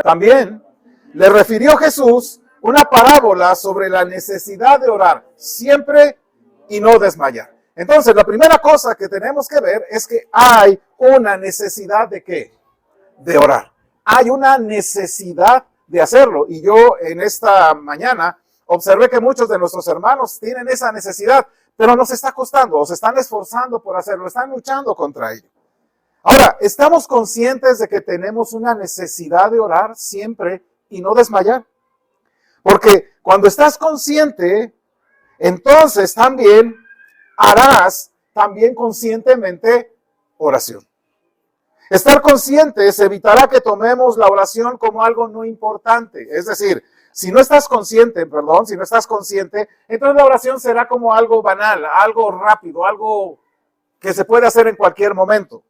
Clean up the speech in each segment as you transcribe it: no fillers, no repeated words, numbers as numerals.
También le refirió Jesús una parábola sobre la necesidad de orar siempre y no desmayar. Entonces, la primera cosa que tenemos que ver es que hay una necesidad de ¿qué? De orar. Hay una necesidad de hacerlo. Y yo en esta mañana observé que muchos de nuestros hermanos tienen esa necesidad, pero nos está costando, o se están esforzando por hacerlo, están luchando contra ello. Ahora, ¿estamos conscientes de que tenemos una necesidad de orar siempre y no desmayar? Porque cuando estás consciente, entonces también harás también conscientemente oración. Estar conscientes evitará que tomemos la oración como algo no importante. Es decir, si no estás consciente, entonces la oración será como algo banal, algo rápido, algo que se puede hacer en cualquier momento.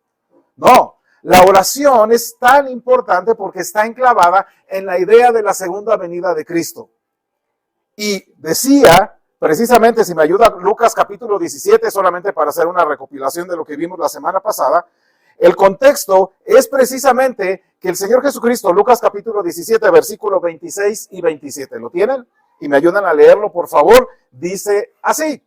No, la oración es tan importante porque está enclavada en la idea de la segunda venida de Cristo. Y decía, precisamente, si me ayuda Lucas capítulo 17, solamente para hacer una recopilación de lo que vimos la semana pasada, el contexto es precisamente que el Señor Jesucristo, Lucas capítulo 17, versículos 26 y 27, ¿lo tienen? Y me ayudan a leerlo, por favor. Dice así: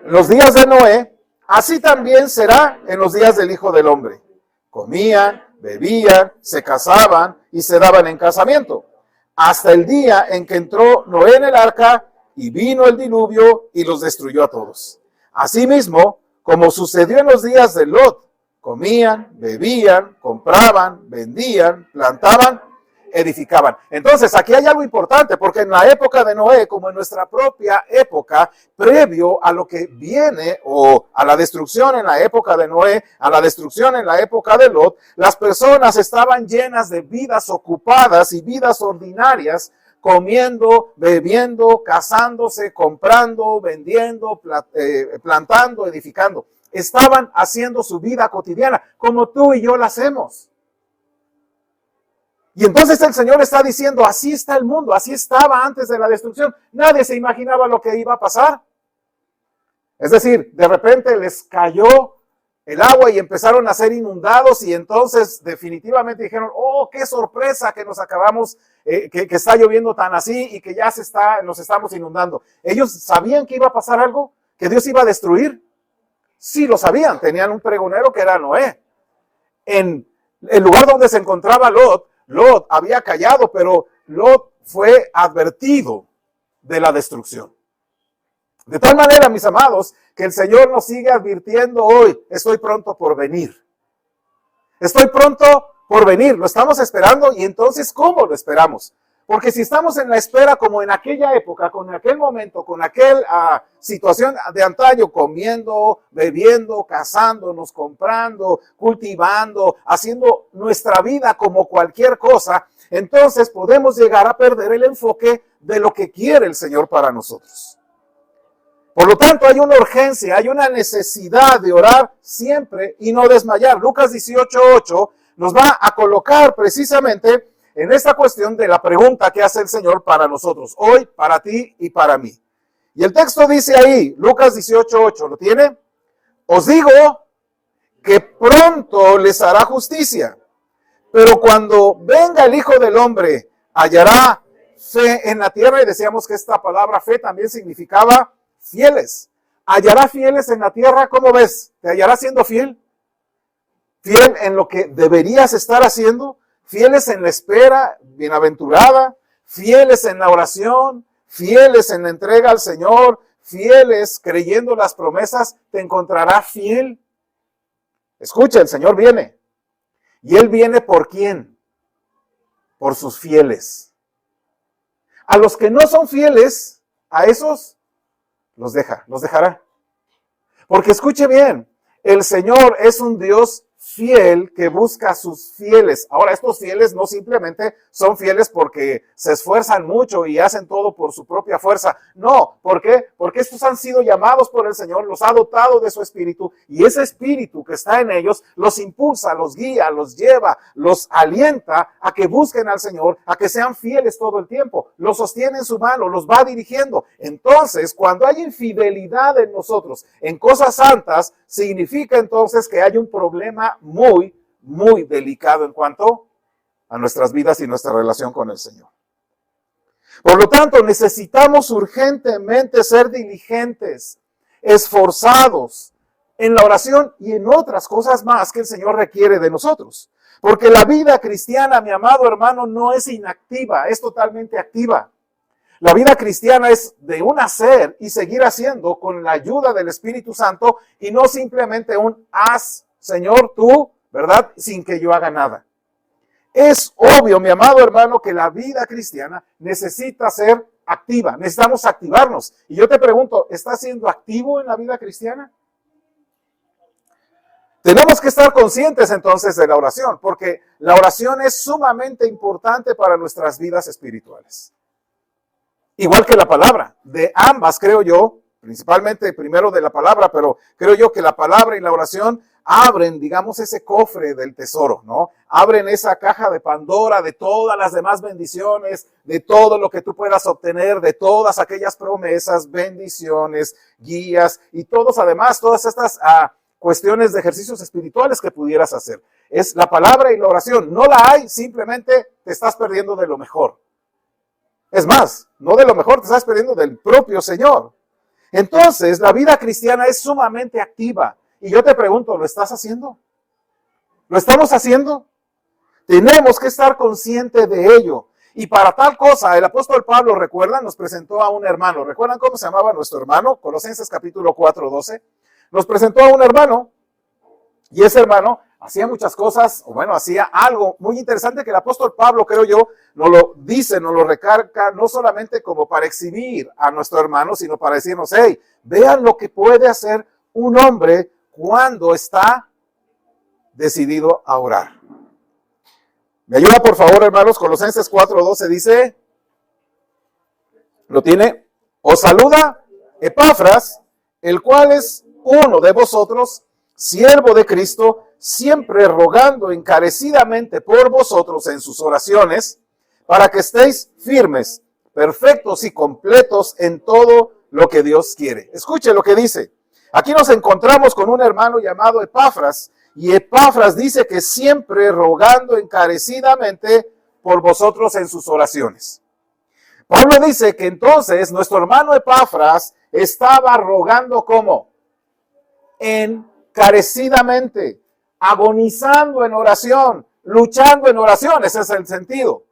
los días de Noé, así también será en los días del Hijo del Hombre. Comían, bebían, se casaban y se daban en casamiento, hasta el día en que entró Noé en el arca y vino el diluvio y los destruyó a todos. Asimismo, como sucedió en los días de Lot, comían, bebían, compraban, vendían, plantaban, edificaban. Entonces, aquí hay algo importante, porque en la época de Noé, como en nuestra propia época, previo a lo que viene, o a la destrucción en la época de Noé, a la destrucción en la época de Lot, las personas estaban llenas de vidas ocupadas y vidas ordinarias, comiendo, bebiendo, casándose, comprando, vendiendo, plantando, edificando. Estaban haciendo su vida cotidiana, como tú y yo la hacemos. Y entonces el Señor está diciendo, así está el mundo, así estaba antes de la destrucción. Nadie se imaginaba lo que iba a pasar. Es decir, de repente les cayó el agua y empezaron a ser inundados, y entonces definitivamente dijeron, oh, qué sorpresa que nos acabamos, que está lloviendo tan así y que ya nos estamos inundando. ¿Ellos sabían que iba a pasar algo? ¿Que Dios iba a destruir? Sí lo sabían, tenían un pregonero que era Noé. En el lugar donde se encontraba Lot había callado, pero Lot fue advertido de la destrucción. De tal manera, mis amados, que el Señor nos sigue advirtiendo hoy, estoy pronto por venir. Estoy pronto por venir, lo estamos esperando, y entonces, ¿cómo lo esperamos? Porque si estamos en la espera como en aquella época, con aquel momento, con aquella situación de antaño, comiendo, bebiendo, casándonos, comprando, cultivando, haciendo nuestra vida como cualquier cosa, entonces podemos llegar a perder el enfoque de lo que quiere el Señor para nosotros. Por lo tanto, hay una urgencia, hay una necesidad de orar siempre y no desmayar. Lucas 18:8 nos va a colocar precisamente en esta cuestión de la pregunta que hace el Señor para nosotros, hoy, para ti y para mí. Y el texto dice ahí, Lucas 18:8, ¿lo tiene? Os digo que pronto les hará justicia, pero cuando venga el Hijo del Hombre, hallará fe en la tierra. Y decíamos que esta palabra fe también significaba fieles. Hallará fieles en la tierra. ¿Cómo ves? ¿Te hallará siendo fiel? ¿Fiel en lo que deberías estar haciendo? ¿Fieles en la espera bienaventurada? ¿Fieles en la oración? ¿Fieles en la entrega al Señor? ¿Fieles creyendo las promesas? ¿Te encontrará fiel? Escucha, el Señor viene. ¿Y Él viene por quién? Por sus fieles. A los que no son fieles, a esos los dejará. Porque escuche bien, el Señor es un Dios fiel que busca a sus fieles. Ahora, estos fieles no simplemente son fieles porque se esfuerzan mucho y hacen todo por su propia fuerza. No, ¿por qué? Porque estos han sido llamados por el Señor, los ha dotado de su espíritu, y ese espíritu que está en ellos los impulsa, los guía, los lleva, los alienta a que busquen al Señor, a que sean fieles todo el tiempo. Los sostiene en su mano, los va dirigiendo. Entonces, cuando hay infidelidad en nosotros, en cosas santas, significa entonces que hay un problema muy, muy delicado en cuanto a nuestras vidas y nuestra relación con el Señor. Por lo tanto, necesitamos urgentemente ser diligentes, esforzados en la oración y en otras cosas más que el Señor requiere de nosotros. Porque la vida cristiana, mi amado hermano, no es inactiva, es totalmente activa. La vida cristiana es de un hacer y seguir haciendo con la ayuda del Espíritu Santo y no simplemente un haz, Señor, tú, ¿verdad? Sin que yo haga nada. Es obvio, mi amado hermano, que la vida cristiana necesita ser activa. Necesitamos activarnos. Y yo te pregunto, ¿estás siendo activo en la vida cristiana? Tenemos que estar conscientes entonces de la oración, porque la oración es sumamente importante para nuestras vidas espirituales. Igual que la palabra, de ambas creo yo, principalmente primero de la palabra, pero creo yo que la palabra y la oración abren, digamos, ese cofre del tesoro, ¿no? Abren esa caja de Pandora de todas las demás bendiciones, de todo lo que tú puedas obtener, de todas aquellas promesas, bendiciones, guías y todas estas cuestiones de ejercicios espirituales que pudieras hacer. Es la palabra y la oración. No la hay, simplemente te estás perdiendo de lo mejor. Es más, no de lo mejor, te estás perdiendo del propio Señor. Entonces, la vida cristiana es sumamente activa. Y yo te pregunto, ¿lo estás haciendo? ¿Lo estamos haciendo? Tenemos que estar conscientes de ello. Y para tal cosa, el apóstol Pablo, ¿recuerdan? Nos presentó a un hermano. ¿Recuerdan cómo se llamaba nuestro hermano? Colosenses capítulo 4, 12. Nos presentó a un hermano. Y ese hermano hacía muchas cosas, o bueno, hacía algo muy interesante que el apóstol Pablo, creo yo, nos lo dice, nos lo recarga, no solamente como para exhibir a nuestro hermano, sino para decirnos, hey, vean lo que puede hacer un hombre cuando está decidido a orar. ¿Me ayuda, por favor, hermanos? Colosenses 4:12 dice, ¿lo tiene? Os saluda Epafras, el cual es uno de vosotros, siervo de Cristo, siempre rogando encarecidamente por vosotros en sus oraciones, para que estéis firmes, perfectos y completos en todo lo que Dios quiere. Escuche lo que dice. Aquí nos encontramos con un hermano llamado Epafras, y Epafras dice que siempre rogando encarecidamente por vosotros en sus oraciones. Pablo dice que entonces nuestro hermano Epafras estaba rogando ¿cómo? Encarecidamente, agonizando en oración, luchando en oración, ese es el sentido.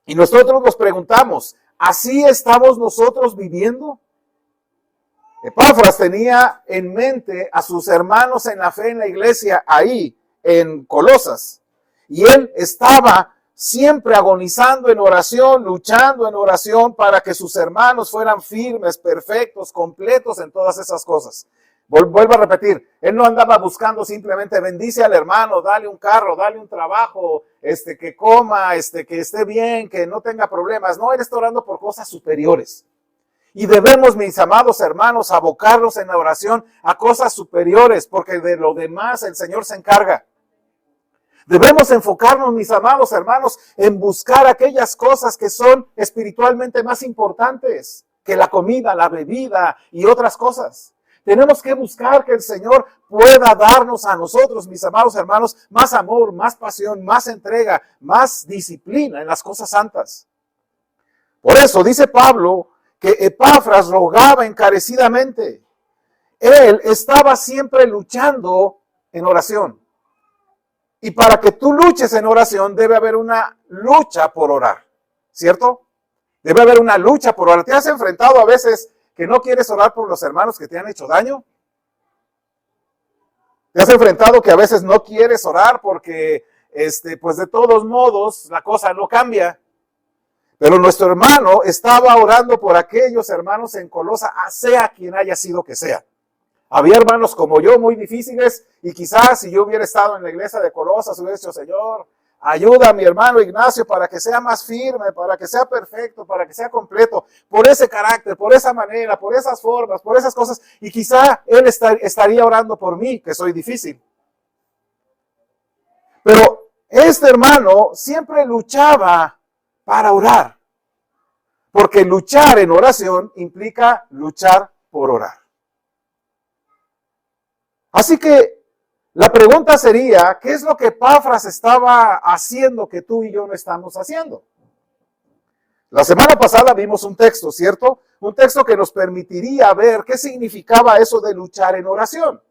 Y nosotros nos preguntamos, ¿así estamos nosotros viviendo? Epafras tenía en mente a sus hermanos en la fe en la iglesia ahí en Colosas. Y él estaba siempre agonizando en oración, luchando en oración para que sus hermanos fueran firmes, perfectos, completos en todas esas cosas. Vuelvo a repetir, él no andaba buscando simplemente bendice al hermano, dale un carro, dale un trabajo, que coma, que esté bien, que no tenga problemas. No, él está orando por cosas superiores. Y debemos, mis amados hermanos, abocarnos en la oración a cosas superiores, porque de lo demás el Señor se encarga. Debemos enfocarnos, mis amados hermanos, en buscar aquellas cosas que son espiritualmente más importantes que la comida, la bebida y otras cosas. Tenemos que buscar que el Señor pueda darnos a nosotros, mis amados hermanos, más amor, más pasión, más entrega, más disciplina en las cosas santas. Por eso dice Pablo que Epafras rogaba encarecidamente. Él estaba siempre luchando en oración. Y para que tú luches en oración debe haber una lucha por orar, ¿cierto? Debe haber una lucha por orar. ¿Te has enfrentado a veces que no quieres orar por los hermanos que te han hecho daño? ¿Te has enfrentado que a veces no quieres orar porque, pues de todos modos, la cosa no cambia? Pero nuestro hermano estaba orando por aquellos hermanos en Colosa, sea quien haya sido que sea. Había hermanos como yo muy difíciles y quizás si yo hubiera estado en la iglesia de Colosas hubiera dicho, Señor, ayuda a mi hermano Ignacio para que sea más firme, para que sea perfecto, para que sea completo, por ese carácter, por esa manera, por esas formas, por esas cosas. Y quizá él estaría orando por mí, que soy difícil. Pero este hermano siempre luchaba para orar, porque luchar en oración implica luchar por orar. Así que La pregunta sería, ¿qué es lo que Epafras estaba haciendo que tú y yo no estamos haciendo? La semana pasada vimos un texto, ¿cierto? Un texto que nos permitiría ver qué significaba eso de luchar en oración.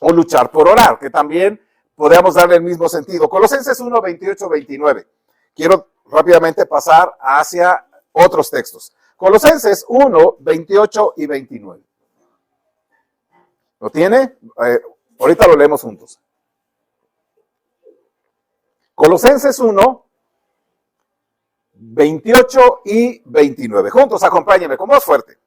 O luchar por orar, que también podríamos darle el mismo sentido. Colosenses 1, 28, 29. Quiero rápidamente pasar hacia otros textos. Colosenses 1, 28 y 29. ¿Lo tiene? Ahorita lo leemos juntos. Colosenses 1, 28 y 29. Juntos, acompáñenme con voz fuerte.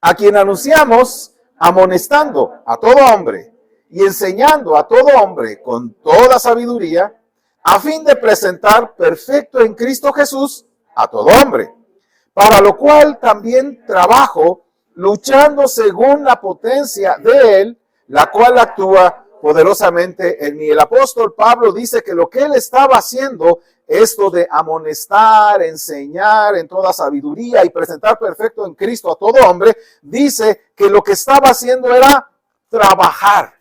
A quien anunciamos amonestando a todo hombre y enseñando a todo hombre con toda sabiduría, a fin de presentar perfecto en Cristo Jesús a todo hombre, para lo cual también trabajo luchando según la potencia de Él, la cual actúa poderosamente en mí. El apóstol Pablo dice que lo que él estaba haciendo, esto de amonestar, enseñar en toda sabiduría y presentar perfecto en Cristo a todo hombre, dice que lo que estaba haciendo era trabajar.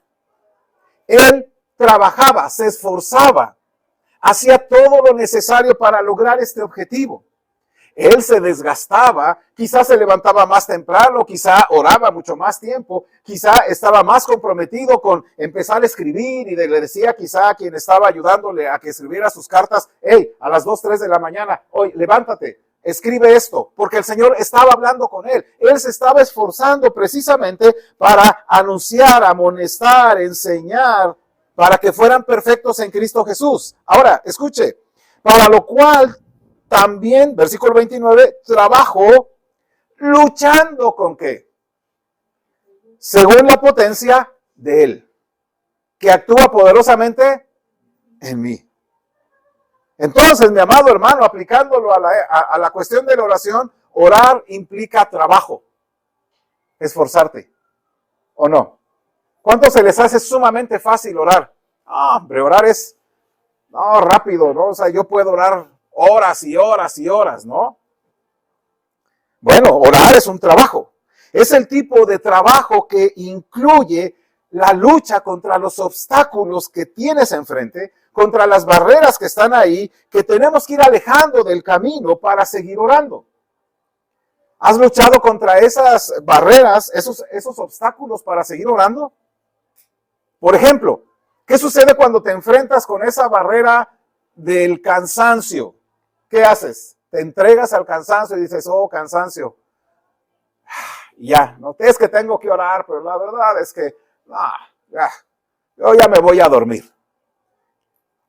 Él trabajaba, se esforzaba, hacía todo lo necesario para lograr este objetivo. Él se desgastaba, quizás se levantaba más temprano, quizá oraba mucho más tiempo, quizá estaba más comprometido con empezar a escribir y le decía quizá a quien estaba ayudándole a que escribiera sus cartas, hey, a las 2, 3 de la mañana, hoy levántate, escribe esto, porque el Señor estaba hablando con él. Él se estaba esforzando precisamente para anunciar, amonestar, enseñar, para que fueran perfectos en Cristo Jesús. Ahora, escuche, para lo cual también, versículo 29, trabajó luchando ¿con qué? Según la potencia de Él, que actúa poderosamente en mí. Entonces, mi amado hermano, aplicándolo a la cuestión de la oración, orar implica trabajo, esforzarte, ¿o no? ¿Cuánto se les hace sumamente fácil orar? Hombre, orar es rápido, ¿no? O sea, yo puedo orar horas y horas y horas, ¿no? Bueno, orar es un trabajo. Es el tipo de trabajo que incluye la lucha contra los obstáculos que tienes enfrente, contra las barreras que están ahí, que tenemos que ir alejando del camino para seguir orando. ¿Has luchado contra esas barreras, esos obstáculos para seguir orando? Por ejemplo, ¿qué sucede cuando te enfrentas con esa barrera del cansancio? ¿Qué haces? Te entregas al cansancio y dices, oh, cansancio. Ya, no es que tengo que orar, pero la verdad es que, yo ya me voy a dormir.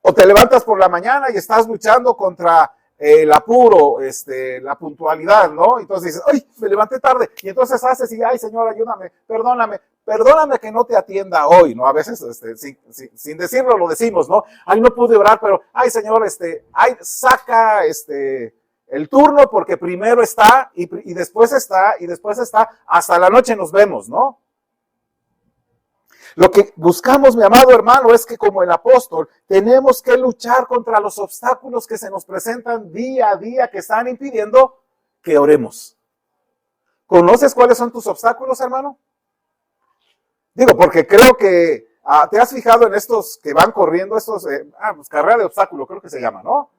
O te levantas por la mañana y estás luchando contra el apuro, la puntualidad, ¿no? Entonces dices, ¡ay, me levanté tarde! Y entonces haces y, ¡ay, Señor, ayúdame, perdóname que no te atienda hoy, ¿no? A veces, sin decirlo, lo decimos, ¿no? ¡Ay, no pude orar, pero, ay, Señor, saca, el turno porque primero está y después está, hasta la noche nos vemos, ¿no? Lo que buscamos, mi amado hermano, es que como el apóstol tenemos que luchar contra los obstáculos que se nos presentan día a día que están impidiendo que oremos. ¿Conoces cuáles son tus obstáculos, hermano? Digo, porque creo que te has fijado en estos que van corriendo, pues carrera de obstáculo, creo que se llama, ¿no?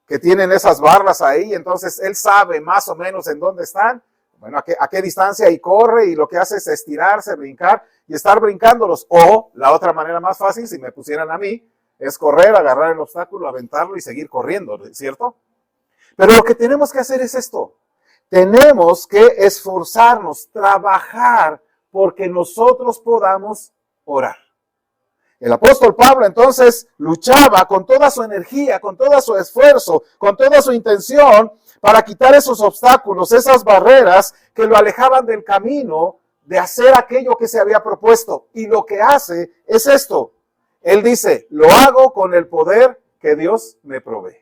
Que tienen esas barras ahí, entonces él sabe más o menos en dónde están, bueno, a qué distancia y corre, y lo que hace es estirarse, brincar y estar brincándolos. O la otra manera más fácil, si me pusieran a mí, es correr, agarrar el obstáculo, aventarlo y seguir corriendo, ¿cierto? Pero lo que tenemos que hacer es esto. Tenemos que esforzarnos, trabajar, porque nosotros podamos orar. El apóstol Pablo entonces luchaba con toda su energía, con todo su esfuerzo, con toda su intención para quitar esos obstáculos, esas barreras que lo alejaban del camino de hacer aquello que se había propuesto. Y lo que hace es esto. Él dice, lo hago con el poder que Dios me provee.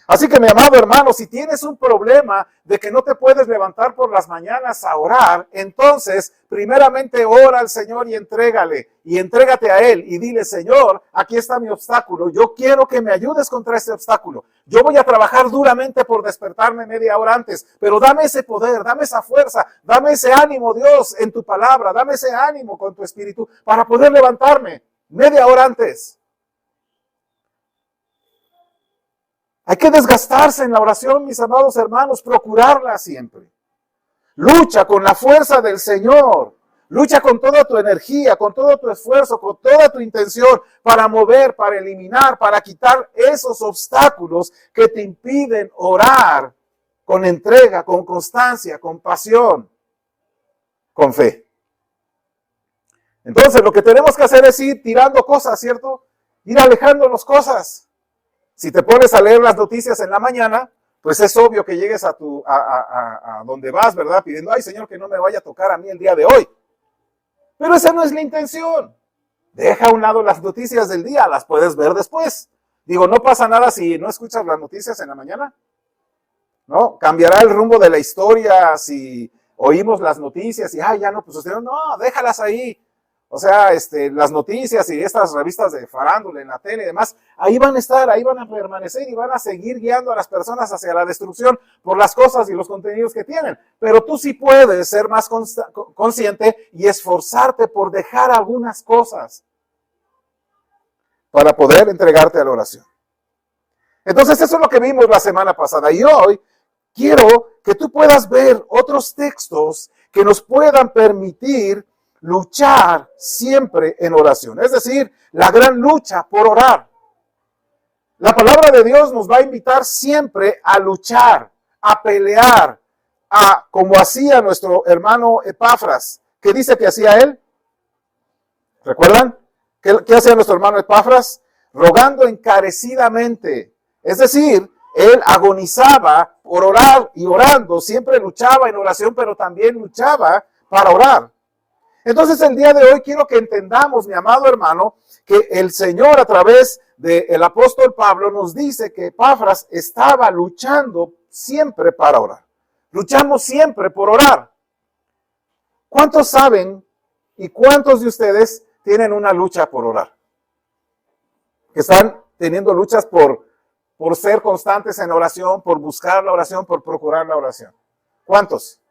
Así que mi amado hermano, si tienes un problema de que no te puedes levantar por las mañanas a orar, entonces primeramente ora al Señor y entrégate a Él y dile, Señor, aquí está mi obstáculo, yo quiero que me ayudes contra este obstáculo. Yo voy a trabajar duramente por despertarme media hora antes, pero dame ese poder, dame esa fuerza, dame ese ánimo, Dios, en tu palabra, dame ese ánimo con tu espíritu para poder levantarme media hora antes. Hay que desgastarse en la oración, mis amados hermanos, procurarla siempre. Lucha con la fuerza del Señor. Lucha con toda tu energía, con todo tu esfuerzo, con toda tu intención para mover, para eliminar, para quitar esos obstáculos que te impiden orar con entrega, con constancia, con pasión, con fe. Entonces, lo que tenemos que hacer es ir tirando cosas, ¿cierto? Ir alejándonos cosas. Si te pones a leer las noticias en la mañana, pues es obvio que llegues a donde vas, ¿verdad? Pidiendo, ay, Señor, que no me vaya a tocar a mí el día de hoy. Pero esa no es la intención. Deja a un lado las noticias del día, las puedes ver después. Digo, no pasa nada si no escuchas las noticias en la mañana, ¿no? Cambiará el rumbo de la historia si oímos las noticias y, ay, ya no, pues usted no, déjalas ahí. O sea, las noticias y estas revistas de farándula en la tele y demás, ahí van a estar, ahí van a permanecer y van a seguir guiando a las personas hacia la destrucción por las cosas y los contenidos que tienen. Pero tú sí puedes ser más consciente y esforzarte por dejar algunas cosas para poder entregarte a la oración. Entonces, eso es lo que vimos la semana pasada. Y hoy quiero que tú puedas ver otros textos que nos puedan permitir luchar siempre en oración, es decir, la gran lucha por orar. La palabra de Dios nos va a invitar siempre a luchar, a pelear, como hacía nuestro hermano Epafras. ¿Qué dice que hacía él? ¿Recuerdan? ¿Qué hacía nuestro hermano Epafras? Rogando encarecidamente. Es decir, él agonizaba por orar y orando, siempre luchaba en oración, pero también luchaba para orar. Entonces el día de hoy quiero que entendamos, mi amado hermano, que el Señor a través del apóstol Pablo nos dice que Epafras estaba luchando siempre para orar. Luchamos siempre por orar. ¿Cuántos saben y cuántos de ustedes tienen una lucha por orar? Que están teniendo luchas por ser constantes en oración, por buscar la oración, por procurar la oración. ¿Cuántos?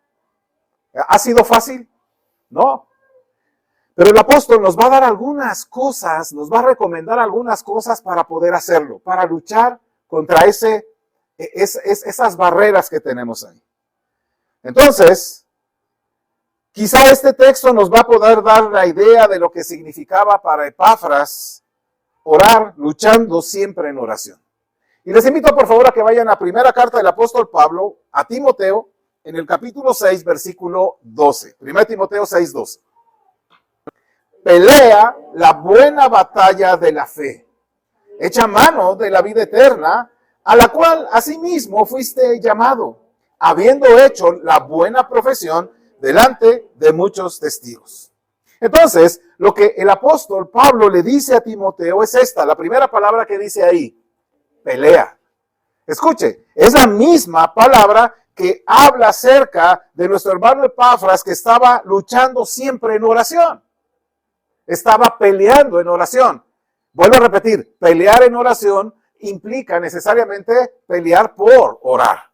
¿Ha sido fácil? No. Pero el apóstol nos va a dar algunas cosas, nos va a recomendar algunas cosas para poder hacerlo, para luchar contra esas barreras que tenemos ahí. Entonces, quizá este texto nos va a poder dar la idea de lo que significaba para Epafras orar, luchando siempre en oración. Y les invito por favor a que vayan a primera carta del apóstol Pablo a Timoteo, en el capítulo 6, versículo 12. 1 Timoteo 6, 12. Pelea la buena batalla de la fe. Echa mano de la vida eterna, a la cual asimismo fuiste llamado, habiendo hecho la buena profesión delante de muchos testigos. Entonces, lo que el apóstol Pablo le dice a Timoteo es esta, la primera palabra que dice ahí, pelea. Escuche, es la misma palabra que habla acerca de nuestro hermano Epafras que estaba luchando siempre en oración. Estaba peleando en oración. Vuelvo a repetir, pelear en oración implica necesariamente pelear por orar.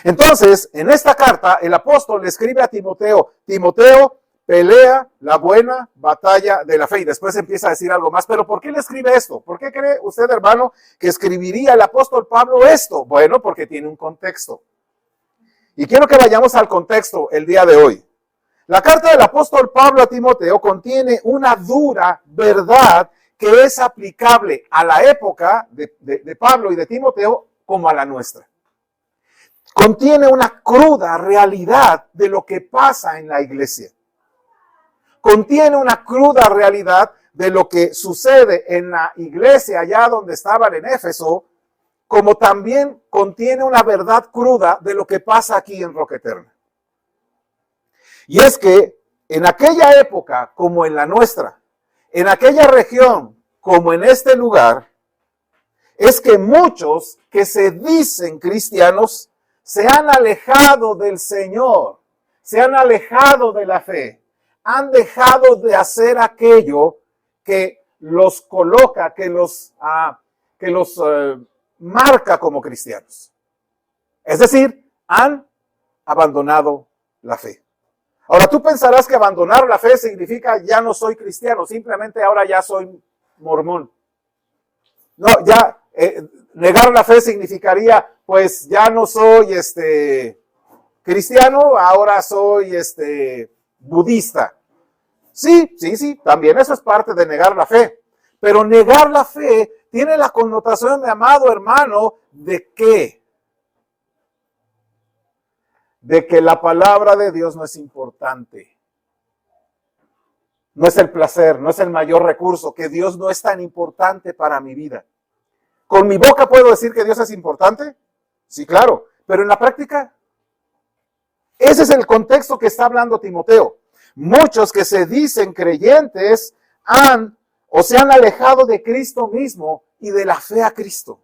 Entonces, en esta carta, el apóstol le escribe a Timoteo, Timoteo, pelea la buena batalla de la fe. Y después empieza a decir algo más. ¿Pero por qué le escribe esto? ¿Por qué cree usted, hermano, que escribiría el apóstol Pablo esto? Bueno, porque tiene un contexto. Y quiero que vayamos al contexto el día de hoy. La carta del apóstol Pablo a Timoteo contiene una dura verdad que es aplicable a la época de Pablo y de Timoteo como a la nuestra. Contiene una cruda realidad de lo que pasa en la iglesia. Contiene una cruda realidad de lo que sucede en la iglesia allá donde estaban en Éfeso, como también contiene una verdad cruda de lo que pasa aquí en Roca Eterna. Y es que en aquella época, como en la nuestra, en aquella región, como en este lugar, es que muchos que se dicen cristianos se han alejado del Señor, se han alejado de la fe, han dejado de hacer aquello que los coloca, que los marca como cristianos. Es decir, han abandonado la fe. Ahora tú pensarás que abandonar la fe significa ya no soy cristiano, simplemente ahora ya soy mormón. No, ya negar la fe significaría, pues ya no soy cristiano, ahora soy budista. Sí, también eso es parte de negar la fe. Pero negar la fe tiene la connotación, mi amado hermano, ¿de qué? De que la palabra de Dios no es importante. No es el placer, no es el mayor recurso, que Dios no es tan importante para mi vida. ¿Con mi boca puedo decir que Dios es importante? Sí, claro, pero en la práctica, ese es el contexto que está hablando Timoteo. Muchos que se dicen creyentes se han alejado de Cristo mismo y de la fe a Cristo.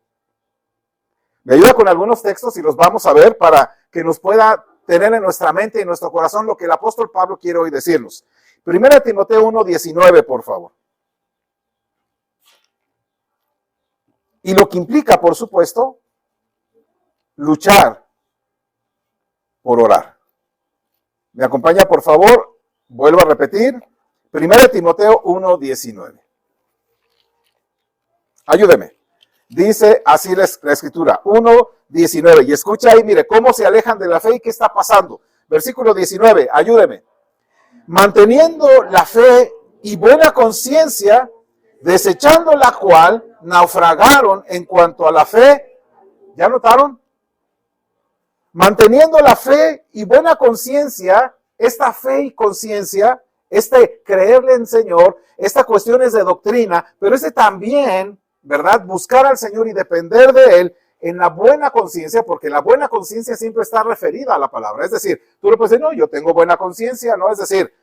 Me ayuda con algunos textos y los vamos a ver para que nos pueda tener en nuestra mente y en nuestro corazón lo que el apóstol Pablo quiere hoy decirnos. 1 Timoteo 1:19, por favor. Y lo que implica, por supuesto, luchar por orar. ¿Me acompaña, por favor? Vuelvo a repetir. 1 Timoteo 1:19. Ayúdeme. Dice así la escritura, 1:19. Y escucha ahí, mire, cómo se alejan de la fe y qué está pasando. Versículo 19, ayúdeme. Manteniendo la fe y buena conciencia, desechando la cual naufragaron en cuanto a la fe. ¿Ya notaron? Manteniendo la fe y buena conciencia, esta fe y conciencia, creerle en Señor, esta cuestión es de doctrina, pero también, ¿verdad? Buscar al Señor y depender de Él en la buena conciencia, porque la buena conciencia siempre está referida a la palabra. Es decir, tú le puedes decir, no, yo tengo buena conciencia, ¿no? Es decir,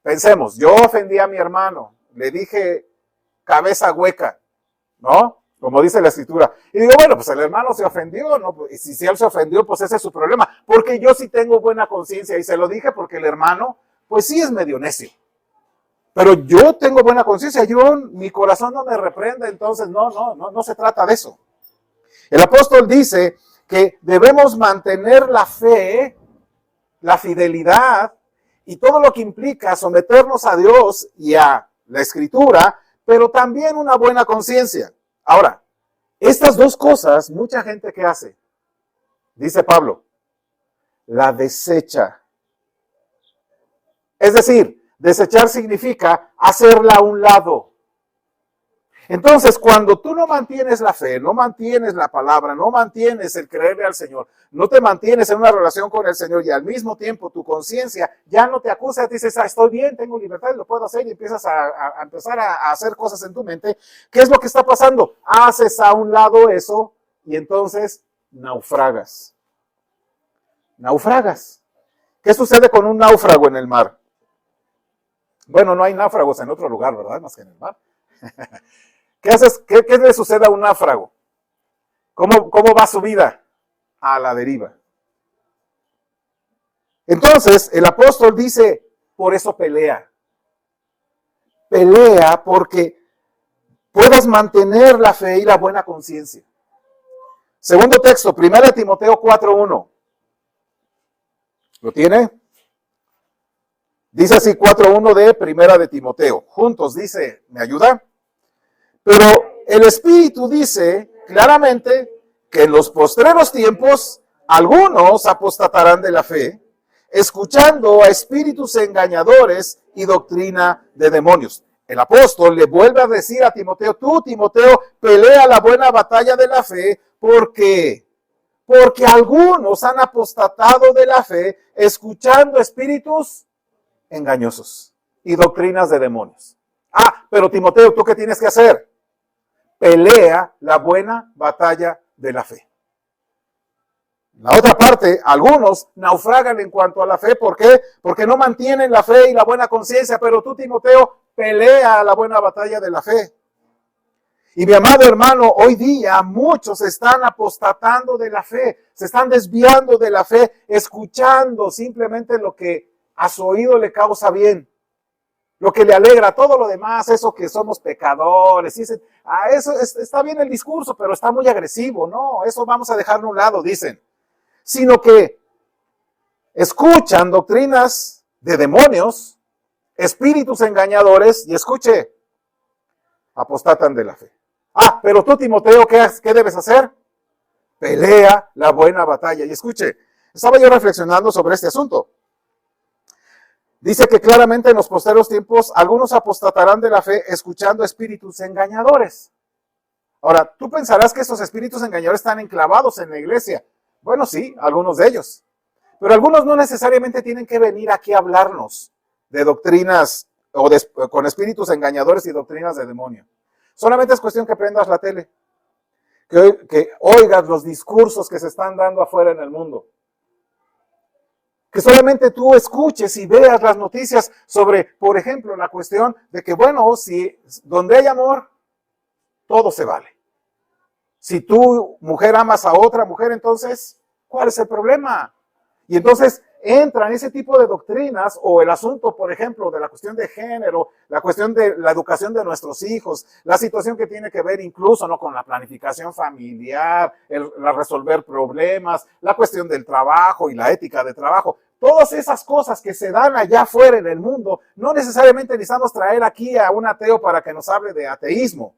pensemos, yo ofendí a mi hermano, le dije cabeza hueca, ¿no? Como dice la escritura. Y digo, bueno, pues el hermano se ofendió, ¿no? Y si él se ofendió, pues ese es su problema. Porque yo sí tengo buena conciencia y se lo dije porque el hermano, pues sí es medio necio. Pero yo tengo buena conciencia, mi corazón no me reprende, entonces no se trata de eso. El apóstol dice que debemos mantener la fe, la fidelidad y todo lo que implica someternos a Dios y a la escritura, pero también una buena conciencia. Ahora, estas dos cosas, mucha gente que hace, dice Pablo, la desecha. Es decir, desechar significa hacerla a un lado. Entonces, cuando tú no mantienes la fe, no mantienes la palabra, no mantienes el creerle al Señor, no te mantienes en una relación con el Señor y al mismo tiempo tu conciencia ya no te acusa, te dices, estoy bien, tengo libertad, lo puedo hacer y empiezas a empezar a hacer cosas en tu mente, ¿qué es lo que está pasando? Haces a un lado eso y entonces naufragas. Naufragas. ¿Qué sucede con un náufrago en el mar? Bueno, no hay náufragos en otro lugar, ¿verdad? Más que en el mar. ¿Qué haces? ¿Qué le sucede a un náufrago? ¿Cómo va su vida? A la deriva. Entonces, el apóstol dice, por eso pelea. Pelea porque puedas mantener la fe y la buena conciencia. Segundo texto, 1 Timoteo 4:1. ¿Lo tiene? Dice así 4:1 de 1 de Timoteo. Juntos dice, ¿me ayuda? Pero el Espíritu dice claramente que en los postreros tiempos algunos apostatarán de la fe, escuchando a espíritus engañadores y doctrina de demonios. El apóstol le vuelve a decir a Timoteo, tú, Timoteo, pelea la buena batalla de la fe, porque algunos han apostatado de la fe, escuchando espíritus engañosos y doctrinas de demonios. Pero Timoteo, ¿tú qué tienes que hacer? Pelea la buena batalla de la fe. La otra parte, algunos naufragan en cuanto a la fe. ¿Por qué? Porque no mantienen la fe y la buena conciencia. Pero tú, Timoteo, pelea la buena batalla de la fe. Y mi amado hermano, hoy día muchos están apostatando de la fe, se están desviando de la fe, escuchando simplemente lo que a su oído le causa bien, lo que le alegra, todo lo demás, eso que somos pecadores. Dicen, eso está bien el discurso, pero está muy agresivo. No, eso vamos a dejarlo a un lado, dicen. Sino que escuchan doctrinas de demonios, espíritus engañadores, y escuche, apostatan de la fe. Pero tú, Timoteo, ¿qué debes hacer? Pelea la buena batalla. Y escuche, estaba yo reflexionando sobre este asunto. Dice que claramente en los posteriores tiempos algunos apostatarán de la fe escuchando espíritus engañadores. Ahora, tú pensarás que esos espíritus engañadores están enclavados en la iglesia. Bueno, sí, algunos de ellos. Pero algunos no necesariamente tienen que venir aquí a hablarnos de doctrinas o con espíritus engañadores y doctrinas de demonio. Solamente es cuestión que prendas la tele, que oigas los discursos que se están dando afuera en el mundo. Que solamente tú escuches y veas las noticias sobre, por ejemplo, la cuestión de que, bueno, si donde hay amor, todo se vale. Si tú, mujer, amas a otra mujer, entonces, ¿cuál es el problema? Y entonces entran ese tipo de doctrinas, o el asunto, por ejemplo, de la cuestión de género, la cuestión de la educación de nuestros hijos, la situación que tiene que ver incluso, ¿no?, con la planificación familiar, la resolver problemas, la cuestión del trabajo y la ética de trabajo. Todas esas cosas que se dan allá afuera en el mundo, no necesariamente necesitamos traer aquí a un ateo para que nos hable de ateísmo.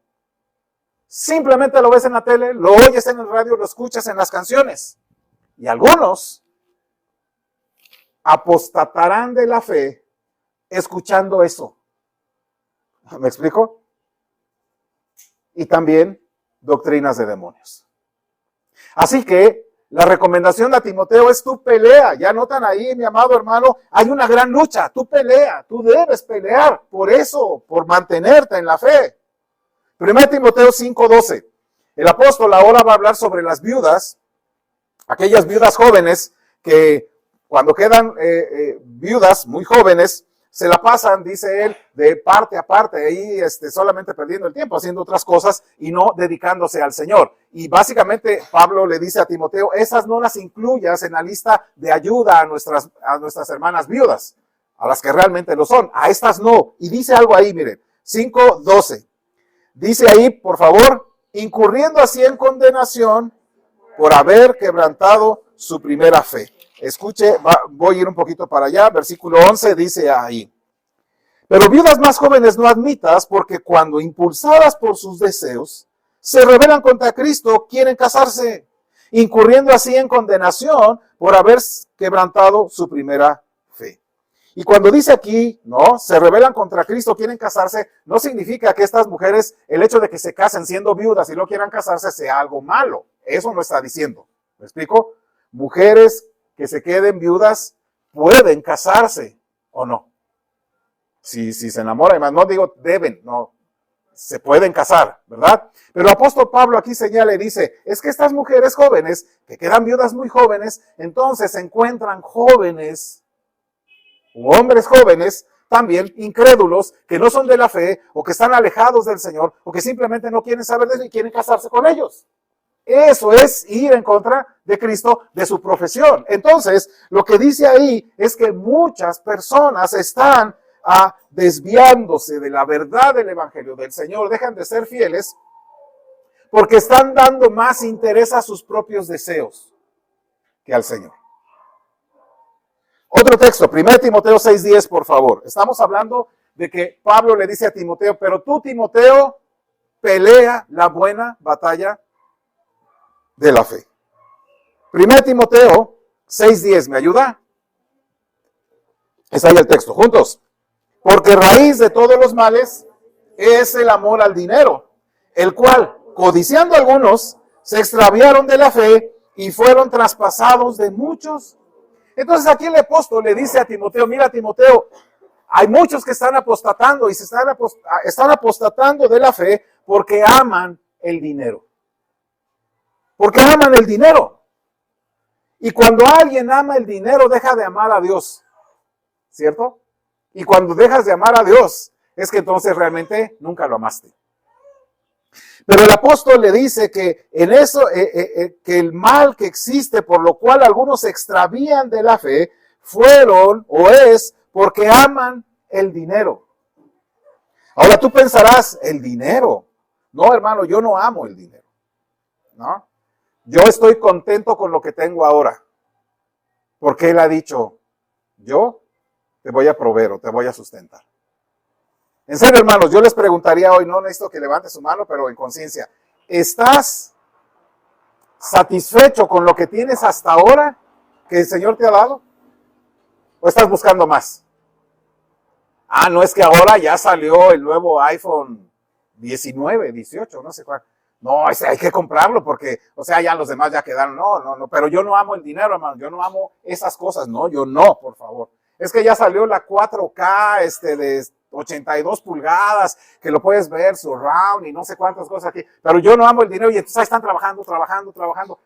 Simplemente lo ves en la tele, lo oyes en el radio, lo escuchas en las canciones. Y algunos apostatarán de la fe escuchando eso. ¿Me explico? Y también doctrinas de demonios. Así que la recomendación a Timoteo es: tú pelea. Ya notan ahí, mi amado hermano, hay una gran lucha. Tú pelea, tú debes pelear por eso, por mantenerte en la fe. 1 Timoteo 5:12. El apóstol ahora va a hablar sobre las viudas, aquellas viudas jóvenes que cuando quedan viudas muy jóvenes, se la pasan, dice él, de parte a parte, ahí solamente perdiendo el tiempo, haciendo otras cosas y no dedicándose al Señor. Y básicamente Pablo le dice a Timoteo, esas no las incluyas en la lista de ayuda a nuestras hermanas viudas, a las que realmente lo son, a estas no. Y dice algo ahí, miren, 5:12. Dice ahí, por favor, incurriendo así en condenación por haber quebrantado su primera fe. Escuche, voy a ir un poquito para allá, versículo 11 dice ahí: pero viudas más jóvenes no admitas, porque cuando impulsadas por sus deseos se rebelan contra Cristo, quieren casarse, incurriendo así en condenación por haber quebrantado su primera fe. Y cuando dice aquí, no, se rebelan contra Cristo, quieren casarse, no significa que estas mujeres, el hecho de que se casen siendo viudas y no quieran casarse, sea algo malo. Eso no está diciendo. ¿Me explico? Mujeres que se queden viudas pueden casarse o no. Si se enamoran, además no digo deben, no, se pueden casar, ¿verdad? Pero el apóstol Pablo aquí señala y dice, es que estas mujeres jóvenes, que quedan viudas muy jóvenes, entonces se encuentran jóvenes, u hombres jóvenes, también incrédulos, que no son de la fe, o que están alejados del Señor, o que simplemente no quieren saber de eso y quieren casarse con ellos. Eso es ir en contra de Cristo, de su profesión. Entonces, lo que dice ahí es que muchas personas están desviándose de la verdad del Evangelio del Señor, dejan de ser fieles porque están dando más interés a sus propios deseos que al Señor. Otro texto, 1 Timoteo 6:10, por favor. Estamos hablando de que Pablo le dice a Timoteo, pero tú, Timoteo, pelea la buena batalla de la fe. 1 Timoteo 6:10, ¿me ayuda? Es ahí el texto, juntos. Porque raíz de todos los males es el amor al dinero, el cual, codiciando algunos, se extraviaron de la fe y fueron traspasados de muchos. Entonces aquí el apóstol le dice a Timoteo, mira Timoteo, hay muchos que están apostatando y están apostatando de la fe porque aman el dinero. Porque aman el dinero. Y cuando alguien ama el dinero, deja de amar a Dios. ¿Cierto? Y cuando dejas de amar a Dios, es que entonces realmente nunca lo amaste. Pero el apóstol le dice que en eso, que el mal que existe, por lo cual algunos se extravían de la fe, fueron o es porque aman el dinero. Ahora tú pensarás, el dinero. No, hermano, yo no amo el dinero. ¿No? Yo estoy contento con lo que tengo ahora. Porque Él ha dicho, yo te voy a proveer o te voy a sustentar. En serio, hermanos, yo les preguntaría hoy, no necesito que levante su mano, pero en conciencia, ¿estás satisfecho con lo que tienes hasta ahora que el Señor te ha dado? ¿O estás buscando más? Ah, no es que ahora ya salió el nuevo iPhone 19, 18, no sé cuál. No, hay que comprarlo porque, o sea, ya los demás ya quedaron. No, pero yo no amo el dinero, hermano, yo no amo esas cosas. No, yo no, por favor. Es que ya salió la 4K, de 82 pulgadas, que lo puedes ver, surround y no sé cuántas cosas aquí. Pero yo no amo el dinero y entonces ahí están trabajando.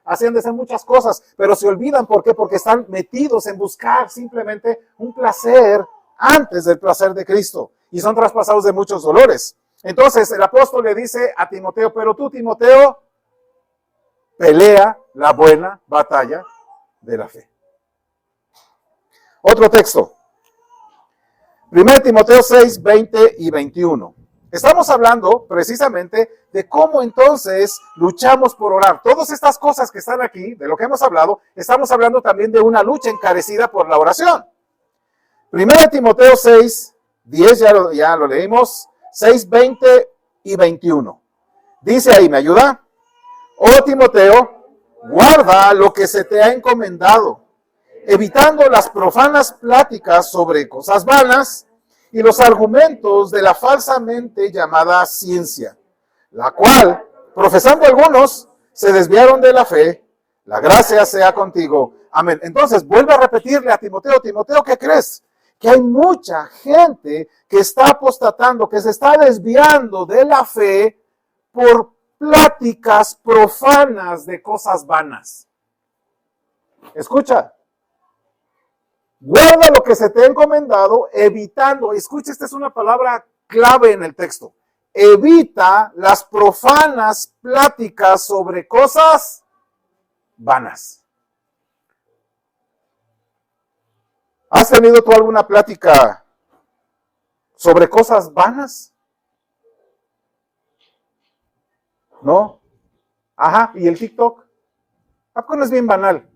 Hacen de hacer muchas cosas, pero se olvidan. ¿Por qué? Porque están metidos en buscar simplemente un placer antes del placer de Cristo. Y son traspasados de muchos dolores. Entonces el apóstol le dice a Timoteo, pero tú, Timoteo, pelea la buena batalla de la fe. Otro texto. 1 Timoteo 6, 20 y 21. Estamos hablando precisamente de cómo entonces luchamos por orar. Todas estas cosas que están aquí, de lo que hemos hablado, estamos hablando también de una lucha encarecida por la oración. 1 Timoteo 6, 10, ya lo leímos, 6, 20 y 21. Dice ahí, ¿me ayuda? Oh Timoteo, guarda lo que se te ha encomendado, evitando las profanas pláticas sobre cosas vanas y los argumentos de la falsamente llamada ciencia, la cual, profesando algunos, se desviaron de la fe. La gracia sea contigo. Amén. Entonces, vuelve a repetirle a Timoteo, Timoteo, ¿qué crees? Que hay mucha gente que está apostatando, que se está desviando de la fe por pláticas profanas de cosas vanas. Escucha. Guarda lo que se te ha encomendado, evitando, escucha, esta es una palabra clave en el texto, evita las profanas pláticas sobre cosas vanas. ¿Has tenido tú alguna plática sobre cosas vanas? ¿No? Ajá, ¿y el TikTok? ¿A poco no es bien banal?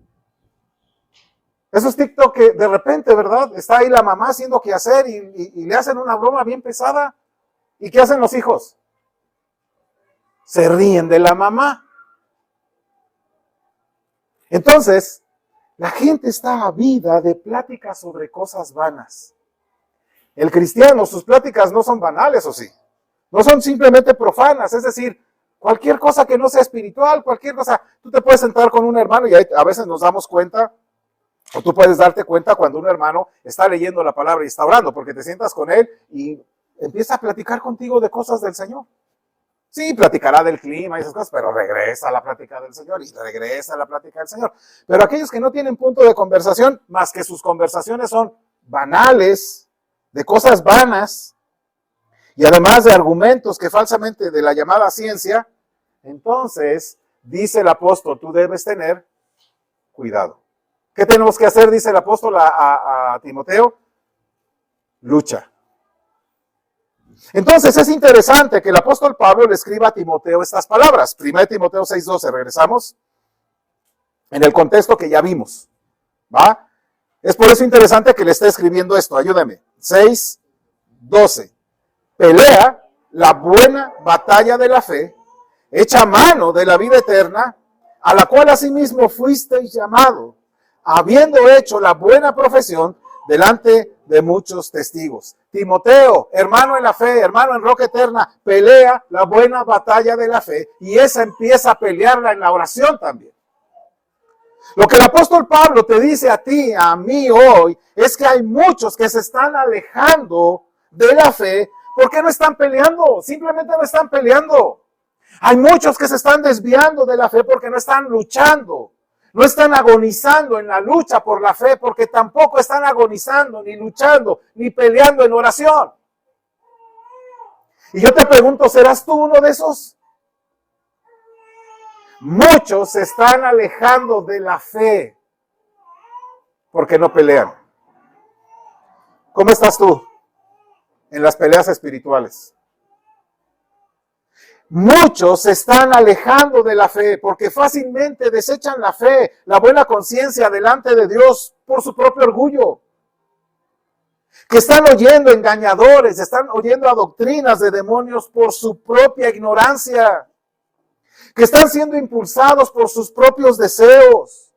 Esos TikTok que de repente, ¿verdad? Está ahí la mamá haciendo qué hacer y le hacen una broma bien pesada. ¿Y qué hacen los hijos? Se ríen de la mamá. Entonces, la gente está avida de pláticas sobre cosas vanas. El cristiano, sus pláticas no son banales, ¿o sí? No son simplemente profanas, es decir, cualquier cosa que no sea espiritual, cualquier cosa. Tú te puedes sentar con un hermano y a veces nos damos cuenta, o tú puedes darte cuenta cuando un hermano está leyendo la palabra y está orando, porque te sientas con él y empieza a platicar contigo de cosas del Señor. Sí, platicará del clima y esas cosas, pero regresa a la plática del Señor y regresa a la plática del Señor. Pero aquellos que no tienen punto de conversación, más que sus conversaciones son banales, de cosas vanas, y además de argumentos que falsamente de la llamada ciencia, entonces, dice el apóstol, tú debes tener cuidado. ¿Qué tenemos que hacer? Dice el apóstol a Timoteo. Lucha. Entonces es interesante que el apóstol Pablo le escriba a Timoteo estas palabras. 1 Timoteo 6:12, regresamos. En el contexto que ya vimos. ¿Va? Es por eso interesante que le esté escribiendo esto. Ayúdame. 6:12. Pelea la buena batalla de la fe, echa mano de la vida eterna, a la cual asimismo fuisteis llamado, habiendo hecho la buena profesión delante de muchos testigos. Timoteo, hermano en la fe, hermano en roca eterna, pelea la buena batalla de la fe y esa empieza a pelearla en la oración también. Lo que el apóstol Pablo te dice a ti, a mí hoy, es que hay muchos que se están alejando de la fe porque no están peleando, simplemente no están peleando. Hay muchos que se están desviando de la fe porque no están luchando. No están agonizando en la lucha por la fe porque tampoco están agonizando, ni luchando, ni peleando en oración. Y yo te pregunto, ¿serás tú uno de esos? Muchos se están alejando de la fe porque no pelean. ¿Cómo estás tú en las peleas espirituales? Muchos se están alejando de la fe porque fácilmente desechan la fe, la buena conciencia delante de Dios por su propio orgullo. Que están oyendo engañadores, están oyendo a doctrinas de demonios por su propia ignorancia. Que están siendo impulsados por sus propios deseos.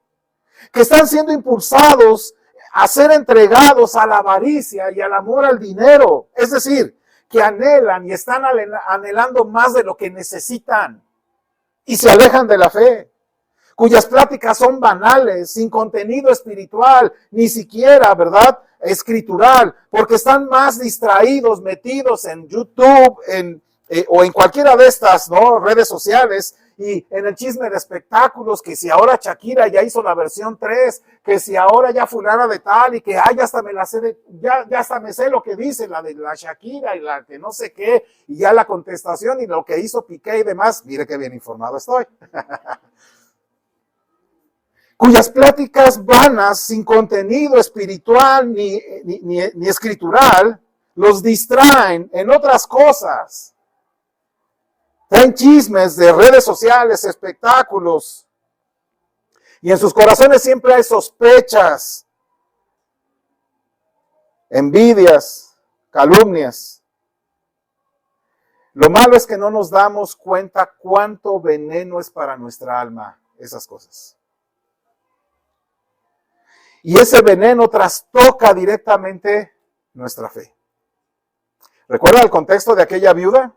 Que están siendo impulsados a ser entregados a la avaricia y al amor al dinero. Es decir, que anhelan y están anhelando más de lo que necesitan y se alejan de la fe, cuyas pláticas son banales, sin contenido espiritual, ni siquiera, ¿verdad?, escritural, porque están más distraídos, metidos en YouTube o en cualquiera de estas, ¿no?, redes sociales, y en el chisme de espectáculos, que si ahora Shakira ya hizo la versión 3, que si ahora ya fulana de tal, y que ya hasta me la sé, ya hasta me sé lo que dice la de la Shakira y la que no sé qué, y ya la contestación y lo que hizo Piqué y demás. Mire qué bien informado estoy. Cuyas pláticas vanas, sin contenido espiritual ni escritural, los distraen en otras cosas. Traen chismes de redes sociales, espectáculos, y en sus corazones siempre hay sospechas, envidias, calumnias. Lo malo es que no nos damos cuenta cuánto veneno es para nuestra alma esas cosas. Y ese veneno trastoca directamente nuestra fe. ¿Recuerda el contexto de aquella viuda?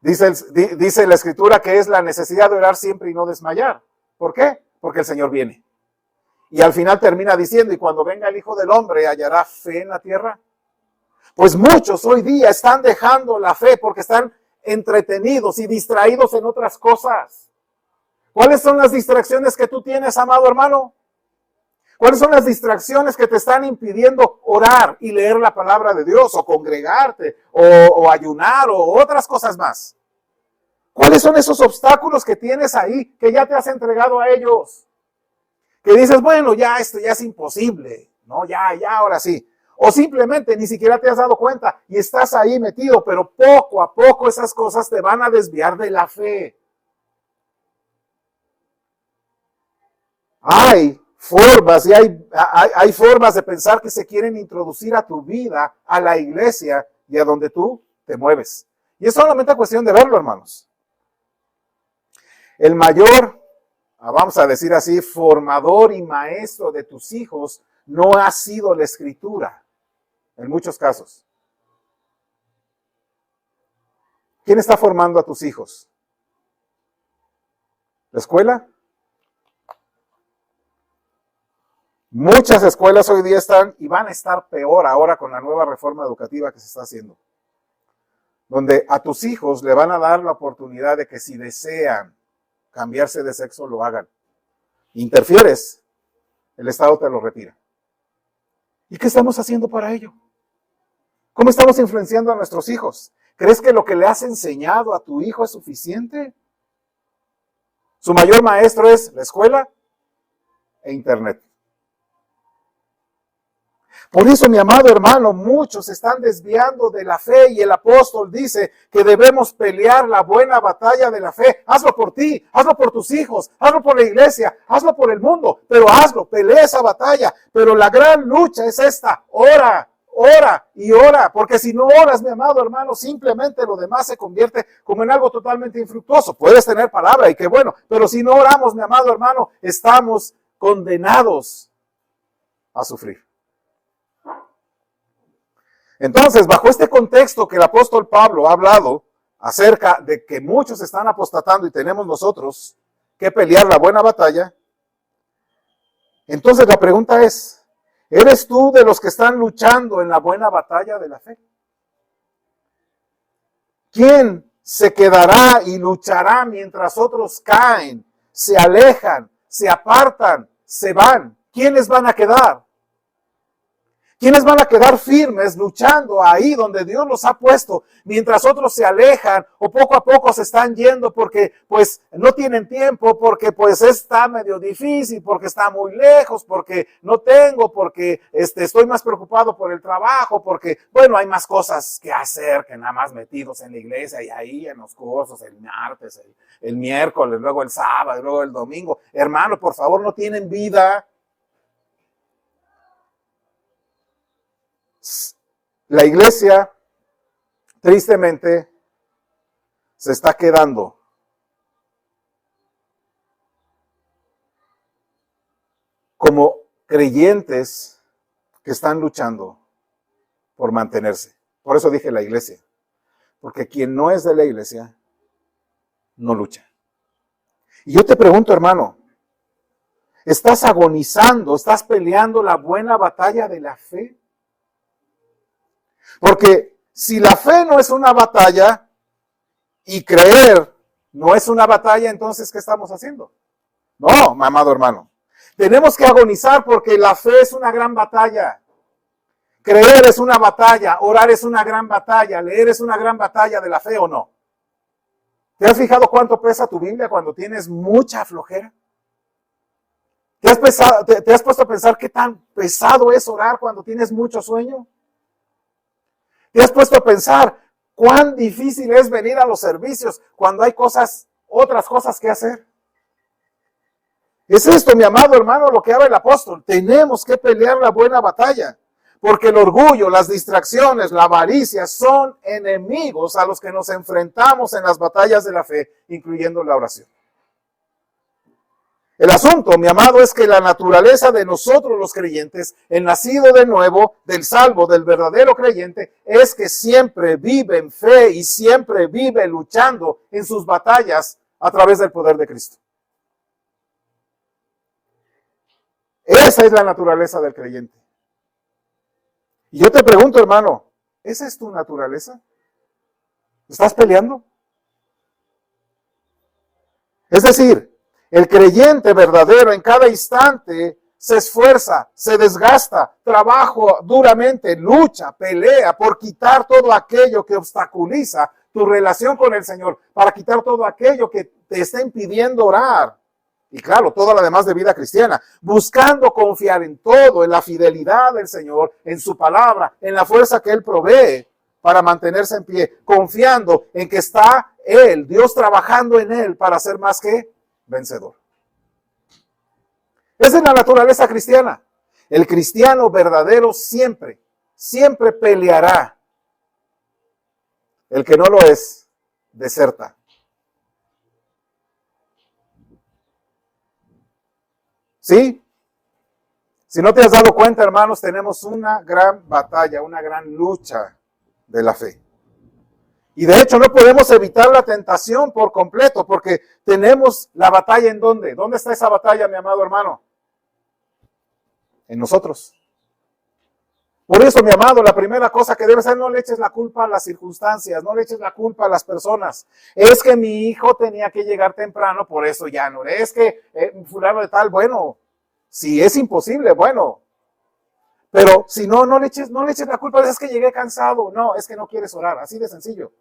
Dice la Escritura que es la necesidad de orar siempre y no desmayar. ¿Por qué? Porque el Señor viene. Y al final termina diciendo, y cuando venga el Hijo del Hombre, ¿hallará fe en la tierra? Pues muchos hoy día están dejando la fe porque están entretenidos y distraídos en otras cosas. ¿Cuáles son las distracciones que tú tienes, amado hermano? ¿Cuáles son las distracciones que te están impidiendo orar y leer la palabra de Dios, o congregarte, o ayunar, o otras cosas más? ¿Cuáles son esos obstáculos que tienes ahí, que ya te has entregado a ellos? Que dices, bueno, ya esto ya es imposible, ¿no? Ya, ahora sí. O simplemente ni siquiera te has dado cuenta y estás ahí metido, pero poco a poco esas cosas te van a desviar de la fe. Hay formas y hay formas de pensar que se quieren introducir a tu vida, a la iglesia y a donde tú te mueves. Y es solamente cuestión de verlo, hermanos. El mayor, vamos a decir así, formador y maestro de tus hijos no ha sido la Escritura, en muchos casos. ¿Quién está formando a tus hijos? ¿La escuela? Muchas escuelas hoy día están y van a estar peor ahora con la nueva reforma educativa que se está haciendo, donde a tus hijos le van a dar la oportunidad de que si desean cambiarse de sexo lo hagan. Interfieres, el Estado te lo retira. ¿Y qué estamos haciendo para ello? ¿Cómo estamos influenciando a nuestros hijos? ¿Crees que lo que le has enseñado a tu hijo es suficiente? Su mayor maestro es la escuela e internet. Por eso, mi amado hermano, muchos se están desviando de la fe, y el apóstol dice que debemos pelear la buena batalla de la fe. Hazlo por ti, hazlo por tus hijos, hazlo por la iglesia, hazlo por el mundo, pero hazlo, pelea esa batalla. Pero la gran lucha es esta: ora, ora y ora, porque si no oras, mi amado hermano, simplemente lo demás se convierte como en algo totalmente infructuoso. Puedes tener palabra y qué bueno, pero si no oramos, mi amado hermano, estamos condenados a sufrir. Entonces, bajo este contexto que el apóstol Pablo ha hablado acerca de que muchos están apostatando y tenemos nosotros que pelear la buena batalla, entonces la pregunta es, ¿eres tú de los que están luchando en la buena batalla de la fe? ¿Quién se quedará y luchará mientras otros caen, se alejan, se apartan, se van? ¿Quiénes van a quedar? ¿Quiénes van a quedar firmes luchando ahí donde Dios los ha puesto, mientras otros se alejan o poco a poco se están yendo porque pues no tienen tiempo, porque pues está medio difícil, porque está muy lejos, porque no tengo, porque estoy más preocupado por el trabajo, porque bueno, hay más cosas que hacer que nada más metidos en la iglesia y ahí en los cursos, el martes, el miércoles, luego el sábado, luego el domingo? Hermano, por favor, no tienen vida. La iglesia, tristemente, se está quedando como creyentes que están luchando por mantenerse. Por eso dije la iglesia, porque quien no es de la iglesia no lucha. Y yo te pregunto, hermano, ¿estás agonizando, estás peleando la buena batalla de la fe? Porque si la fe no es una batalla y creer no es una batalla, entonces, ¿qué estamos haciendo? No, amado hermano. Tenemos que agonizar porque la fe es una gran batalla. Creer es una batalla, orar es una gran batalla, leer es una gran batalla de la fe, ¿o no? ¿Te has fijado cuánto pesa tu Biblia cuando tienes mucha flojera? ¿Te has puesto a pensar qué tan pesado es orar cuando tienes mucho sueño? ¿Te has puesto a pensar cuán difícil es venir a los servicios cuando hay otras cosas que hacer? Es esto, mi amado hermano, lo que habla el apóstol. Tenemos que pelear la buena batalla, porque el orgullo, las distracciones, la avaricia son enemigos a los que nos enfrentamos en las batallas de la fe, incluyendo la oración. El asunto, mi amado, es que la naturaleza de nosotros los creyentes, el nacido de nuevo, del salvo, del verdadero creyente, es que siempre vive en fe y siempre vive luchando en sus batallas a través del poder de Cristo. Esa es la naturaleza del creyente. Y yo te pregunto, hermano, ¿esa es tu naturaleza? ¿Estás peleando? Es decir, el creyente verdadero en cada instante se esfuerza, se desgasta, trabaja duramente, lucha, pelea por quitar todo aquello que obstaculiza tu relación con el Señor, para quitar todo aquello que te está impidiendo orar. Y claro, toda la demás de vida cristiana, buscando confiar en todo, en la fidelidad del Señor, en su palabra, en la fuerza que Él provee para mantenerse en pie, confiando en que está Él, Dios trabajando en Él para ser más que vencedor. Esa es la naturaleza cristiana. El cristiano verdadero siempre, siempre peleará. El que no lo es, deserta. ¿Sí? Si no te has dado cuenta, hermanos, tenemos una gran batalla, una gran lucha de la fe. Y de hecho no podemos evitar la tentación por completo, porque tenemos la batalla ¿en dónde? ¿Dónde está esa batalla, mi amado hermano? En nosotros. Por eso, mi amado, la primera cosa que debes hacer, no le eches la culpa a las circunstancias, no le eches la culpa a las personas. Es que mi hijo tenía que llegar temprano, por eso ya no. Es que fulano de tal, bueno, si es imposible, bueno. Pero si no, no le eches la culpa, es que llegué cansado. No, es que no quieres orar, así de sencillo.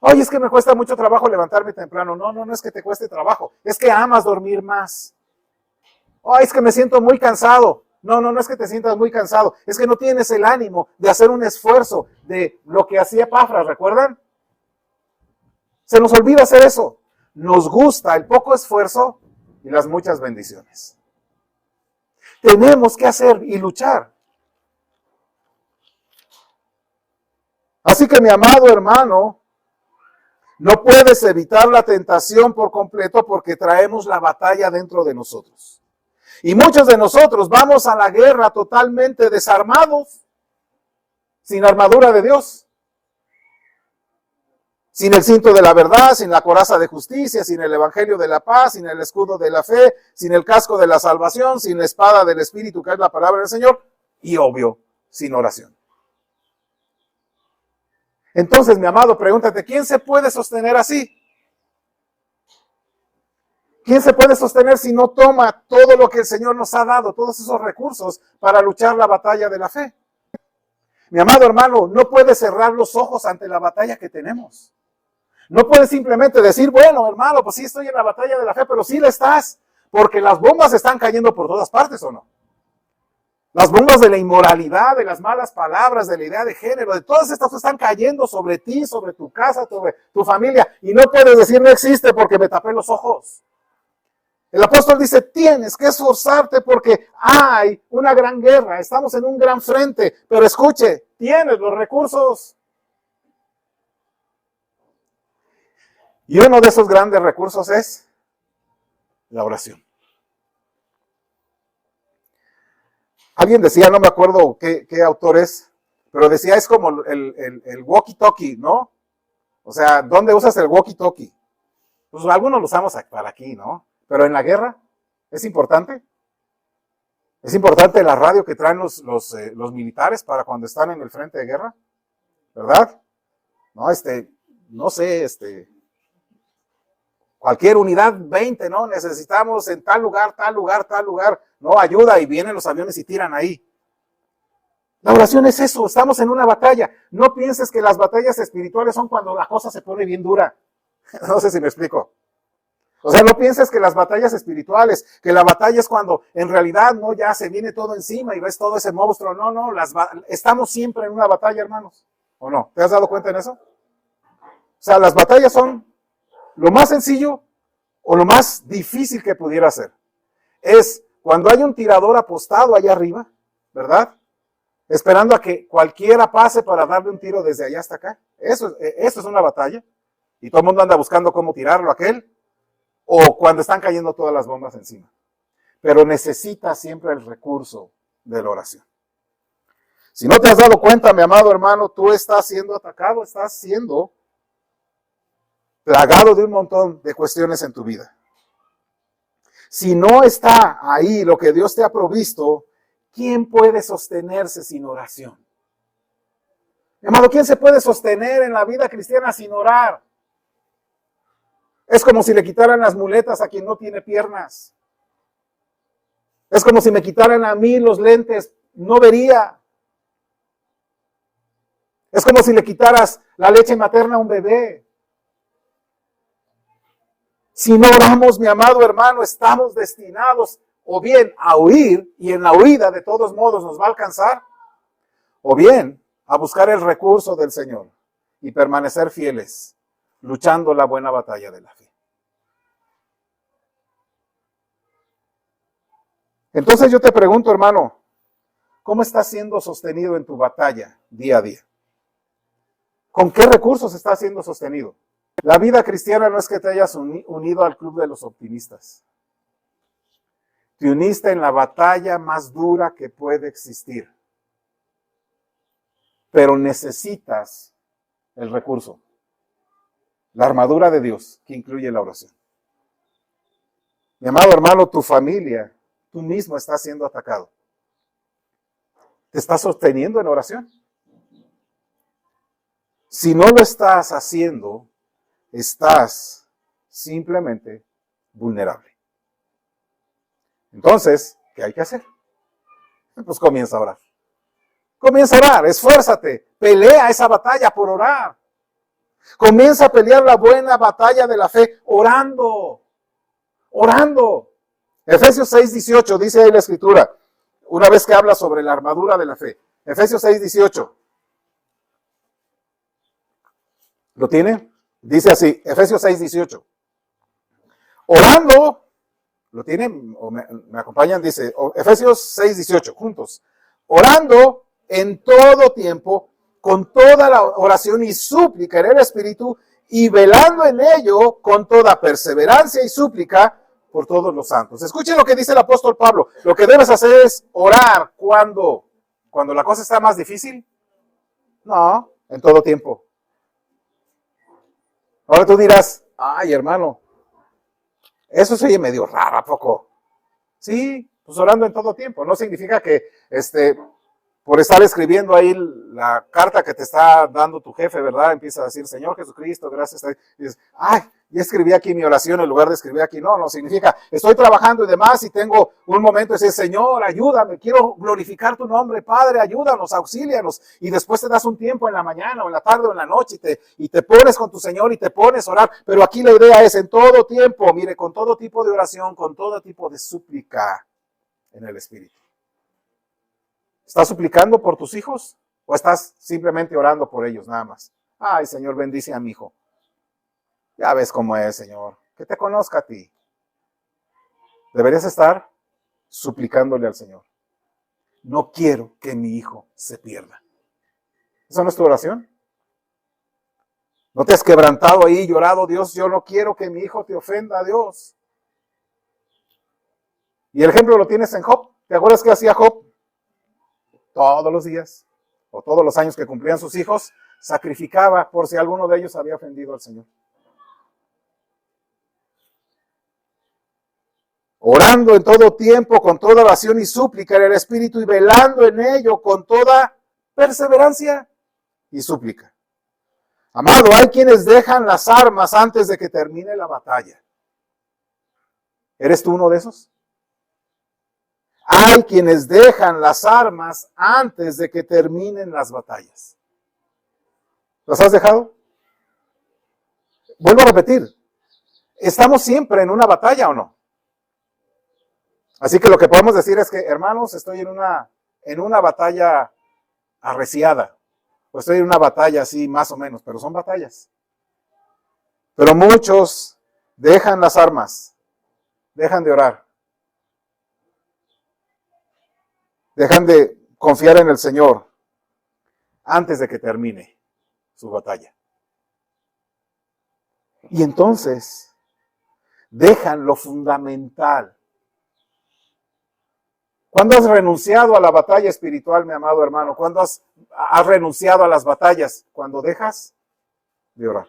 Oye, es que me cuesta mucho trabajo levantarme temprano. No es que te cueste trabajo, es que amas dormir más. Ay, es que me siento muy cansado. No es que te sientas muy cansado, es que no tienes el ánimo de hacer un esfuerzo de lo que hacía Epafras, ¿recuerdan? Se nos olvida hacer eso. Nos gusta el poco esfuerzo y las muchas bendiciones. Tenemos que hacer y luchar. Así que, mi amado hermano, no puedes evitar la tentación por completo porque traemos la batalla dentro de nosotros. Y muchos de nosotros vamos a la guerra totalmente desarmados, sin armadura de Dios, sin el cinto de la verdad, sin la coraza de justicia, sin el evangelio de la paz, sin el escudo de la fe, sin el casco de la salvación, sin la espada del Espíritu, que es la palabra del Señor, y obvio, sin oración. Entonces, mi amado, pregúntate, ¿quién se puede sostener así? ¿Quién se puede sostener si no toma todo lo que el Señor nos ha dado, todos esos recursos para luchar la batalla de la fe? Mi amado hermano, no puedes cerrar los ojos ante la batalla que tenemos. No puedes simplemente decir, bueno, hermano, pues sí estoy en la batalla de la fe, pero sí la estás, porque las bombas están cayendo por todas partes, ¿o no? Las bombas de la inmoralidad, de las malas palabras, de la idea de género, de todas estas cosas están cayendo sobre ti, sobre tu casa, sobre tu familia, y no puedes decir no existe porque me tapé los ojos. El apóstol dice, tienes que esforzarte porque hay una gran guerra, estamos en un gran frente, pero escuche, tienes los recursos. Y uno de esos grandes recursos es la oración. Alguien decía, no me acuerdo qué autor es, pero decía, es como el walkie-talkie, ¿no? O sea, ¿dónde usas el walkie-talkie? Pues algunos lo usamos para aquí, ¿no? Pero en la guerra, ¿es importante? ¿Es importante la radio que traen los militares para cuando están en el frente de guerra? ¿Verdad? No, no sé, cualquier unidad 20, ¿no? Necesitamos en tal lugar, no, ayuda, y vienen los aviones y tiran ahí. La oración es eso, estamos en una batalla. No pienses que las batallas espirituales son cuando la cosa se pone bien dura. No sé si me explico. O sea, no pienses que las batallas espirituales, que la batalla es cuando en realidad no ya se viene todo encima y ves todo ese monstruo. No, estamos siempre en una batalla, hermanos. ¿O no? ¿Te has dado cuenta en eso? O sea, las batallas son lo más sencillo o lo más difícil que pudiera ser. Es cuando hay un tirador apostado allá arriba, ¿verdad? Esperando a que cualquiera pase para darle un tiro desde allá hasta acá. Eso es una batalla. Y todo el mundo anda buscando cómo tirarlo a aquel. O cuando están cayendo todas las bombas encima. Pero necesitas siempre el recurso de la oración. Si no te has dado cuenta, mi amado hermano, tú estás siendo atacado, estás siendo plagado de un montón de cuestiones en tu vida. Si no está ahí lo que Dios te ha provisto, ¿quién puede sostenerse sin oración? Mi amado, ¿quién se puede sostener en la vida cristiana sin orar? Es como si le quitaran las muletas a quien no tiene piernas. Es como si me quitaran a mí los lentes, no vería. Es como si le quitaras la leche materna a un bebé. Si no oramos, mi amado hermano, estamos destinados o bien a huir, y en la huida de todos modos nos va a alcanzar, o bien a buscar el recurso del Señor y permanecer fieles, luchando la buena batalla de la fe. Entonces yo te pregunto, hermano, ¿cómo estás siendo sostenido en tu batalla día a día? ¿Con qué recursos estás siendo sostenido? La vida cristiana no es que te hayas unido al club de los optimistas. Te uniste en la batalla más dura que puede existir. Pero necesitas el recurso, la armadura de Dios, que incluye la oración. Mi amado hermano, tu familia, tú mismo estás siendo atacado. ¿Te estás sosteniendo en oración? Si no lo estás haciendo, estás simplemente vulnerable. Entonces, ¿qué hay que hacer? Pues comienza a orar. Comienza a orar, esfuérzate, pelea esa batalla por orar. Comienza a pelear la buena batalla de la fe orando. Efesios 6:18 dice ahí la Escritura, una vez que habla sobre la armadura de la fe. Efesios 6:18. ¿Lo tiene? Dice así, Efesios 6:18. Orando, ¿lo tienen? ¿O me acompañan? Dice, Efesios 6:18, juntos. Orando en todo tiempo, con toda la oración y súplica en el Espíritu, y velando en ello con toda perseverancia y súplica por todos los santos. Escuchen lo que dice el apóstol Pablo. Lo que debes hacer es orar cuando la cosa está más difícil. No, en todo tiempo. Ahora tú dirás, ay hermano, eso se oye medio raro, ¿a poco? Sí, pues orando en todo tiempo. No significa que, por estar escribiendo ahí la carta que te está dando tu jefe, ¿verdad? Empieza a decir, Señor Jesucristo, gracias. Y dices, ay, ya escribí aquí mi oración en lugar de escribir aquí. No, no significa, estoy trabajando y demás y tengo un momento de decir, Señor, ayúdame, quiero glorificar tu nombre, Padre, ayúdanos, auxílianos. Y después te das un tiempo en la mañana o en la tarde o en la noche y te pones con tu Señor y te pones a orar. Pero aquí la idea es en todo tiempo, mire, con todo tipo de oración, con todo tipo de súplica en el Espíritu. ¿Estás suplicando por tus hijos o estás simplemente orando por ellos nada más? Ay, Señor, bendice a mi hijo. Ya ves cómo es, Señor. Que te conozca a ti. Deberías estar suplicándole al Señor. No quiero que mi hijo se pierda. ¿Esa no es tu oración? ¿No te has quebrantado ahí, llorado, Dios, yo no quiero que mi hijo te ofenda a Dios? Y el ejemplo lo tienes en Job. ¿Te acuerdas qué hacía Job? Todos los días, o todos los años que cumplían sus hijos, sacrificaba por si alguno de ellos había ofendido al Señor. Orando en todo tiempo, con toda oración y súplica en el Espíritu, y velando en ello con toda perseverancia y súplica. Amado, hay quienes dejan las armas antes de que termine la batalla. ¿Eres tú uno de esos? Hay quienes dejan las armas antes de que terminen las batallas. ¿Las has dejado? Vuelvo a repetir. ¿Estamos siempre en una batalla o no? Así que lo que podemos decir es que, hermanos, estoy en una batalla arreciada. O estoy en una batalla así, más o menos, pero son batallas. Pero muchos dejan las armas, dejan de orar. Dejan de confiar en el Señor antes de que termine su batalla. Y entonces dejan lo fundamental. ¿Cuándo has renunciado a la batalla espiritual, mi amado hermano? ¿Cuándo has renunciado a las batallas? Cuando dejas de orar.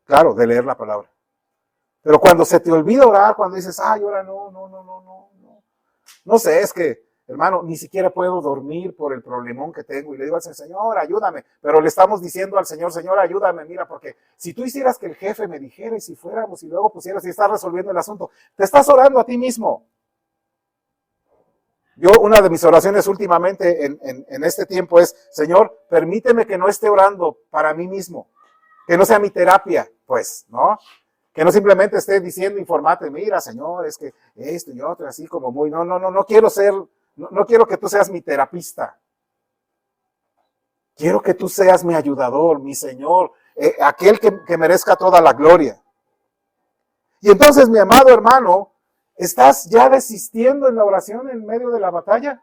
Claro, de leer la palabra. Pero cuando se te olvida orar, cuando dices, ay, ahora no. No sé, es que, hermano, ni siquiera puedo dormir por el problemón que tengo. Y le digo al Señor, ayúdame. Pero le estamos diciendo al Señor, Señor, ayúdame. Mira, porque si tú hicieras que el jefe me dijera y si fuéramos y luego pusieras y estás resolviendo el asunto, te estás orando a ti mismo. Yo, una de mis oraciones últimamente en este tiempo es, Señor, permíteme que no esté orando para mí mismo, que no sea mi terapia, pues, ¿no? Que no simplemente esté diciendo, informate, mira, Señor, es que esto y otro, así como muy, no quiero que tú seas mi terapista. Quiero que tú seas mi ayudador, mi Señor, aquel que merezca toda la gloria. Y entonces, mi amado hermano, ¿estás ya desistiendo en la oración en medio de la batalla?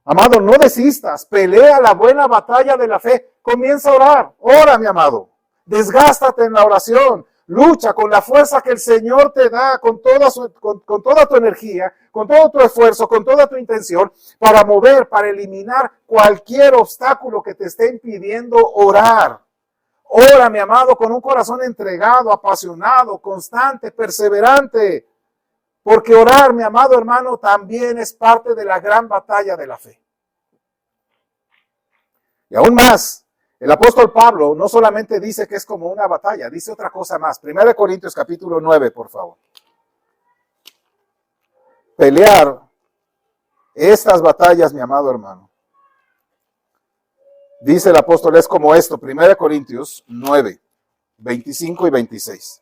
Amado, no desistas, pelea la buena batalla de la fe, comienza a orar, ora, mi amado, desgástate en la oración, lucha con la fuerza que el Señor te da, con toda tu energía, con todo tu esfuerzo, con toda tu intención, para mover, para eliminar cualquier obstáculo que te esté impidiendo orar. Ora, mi amado, con un corazón entregado, apasionado, constante, perseverante. Porque orar, mi amado hermano, también es parte de la gran batalla de la fe. Y aún más, el apóstol Pablo no solamente dice que es como una batalla, dice otra cosa más. 1 Corintios capítulo 9, por favor. Pelear estas batallas, mi amado hermano. Dice el apóstol, es como esto, 1 Corintios 9, 25 y 26.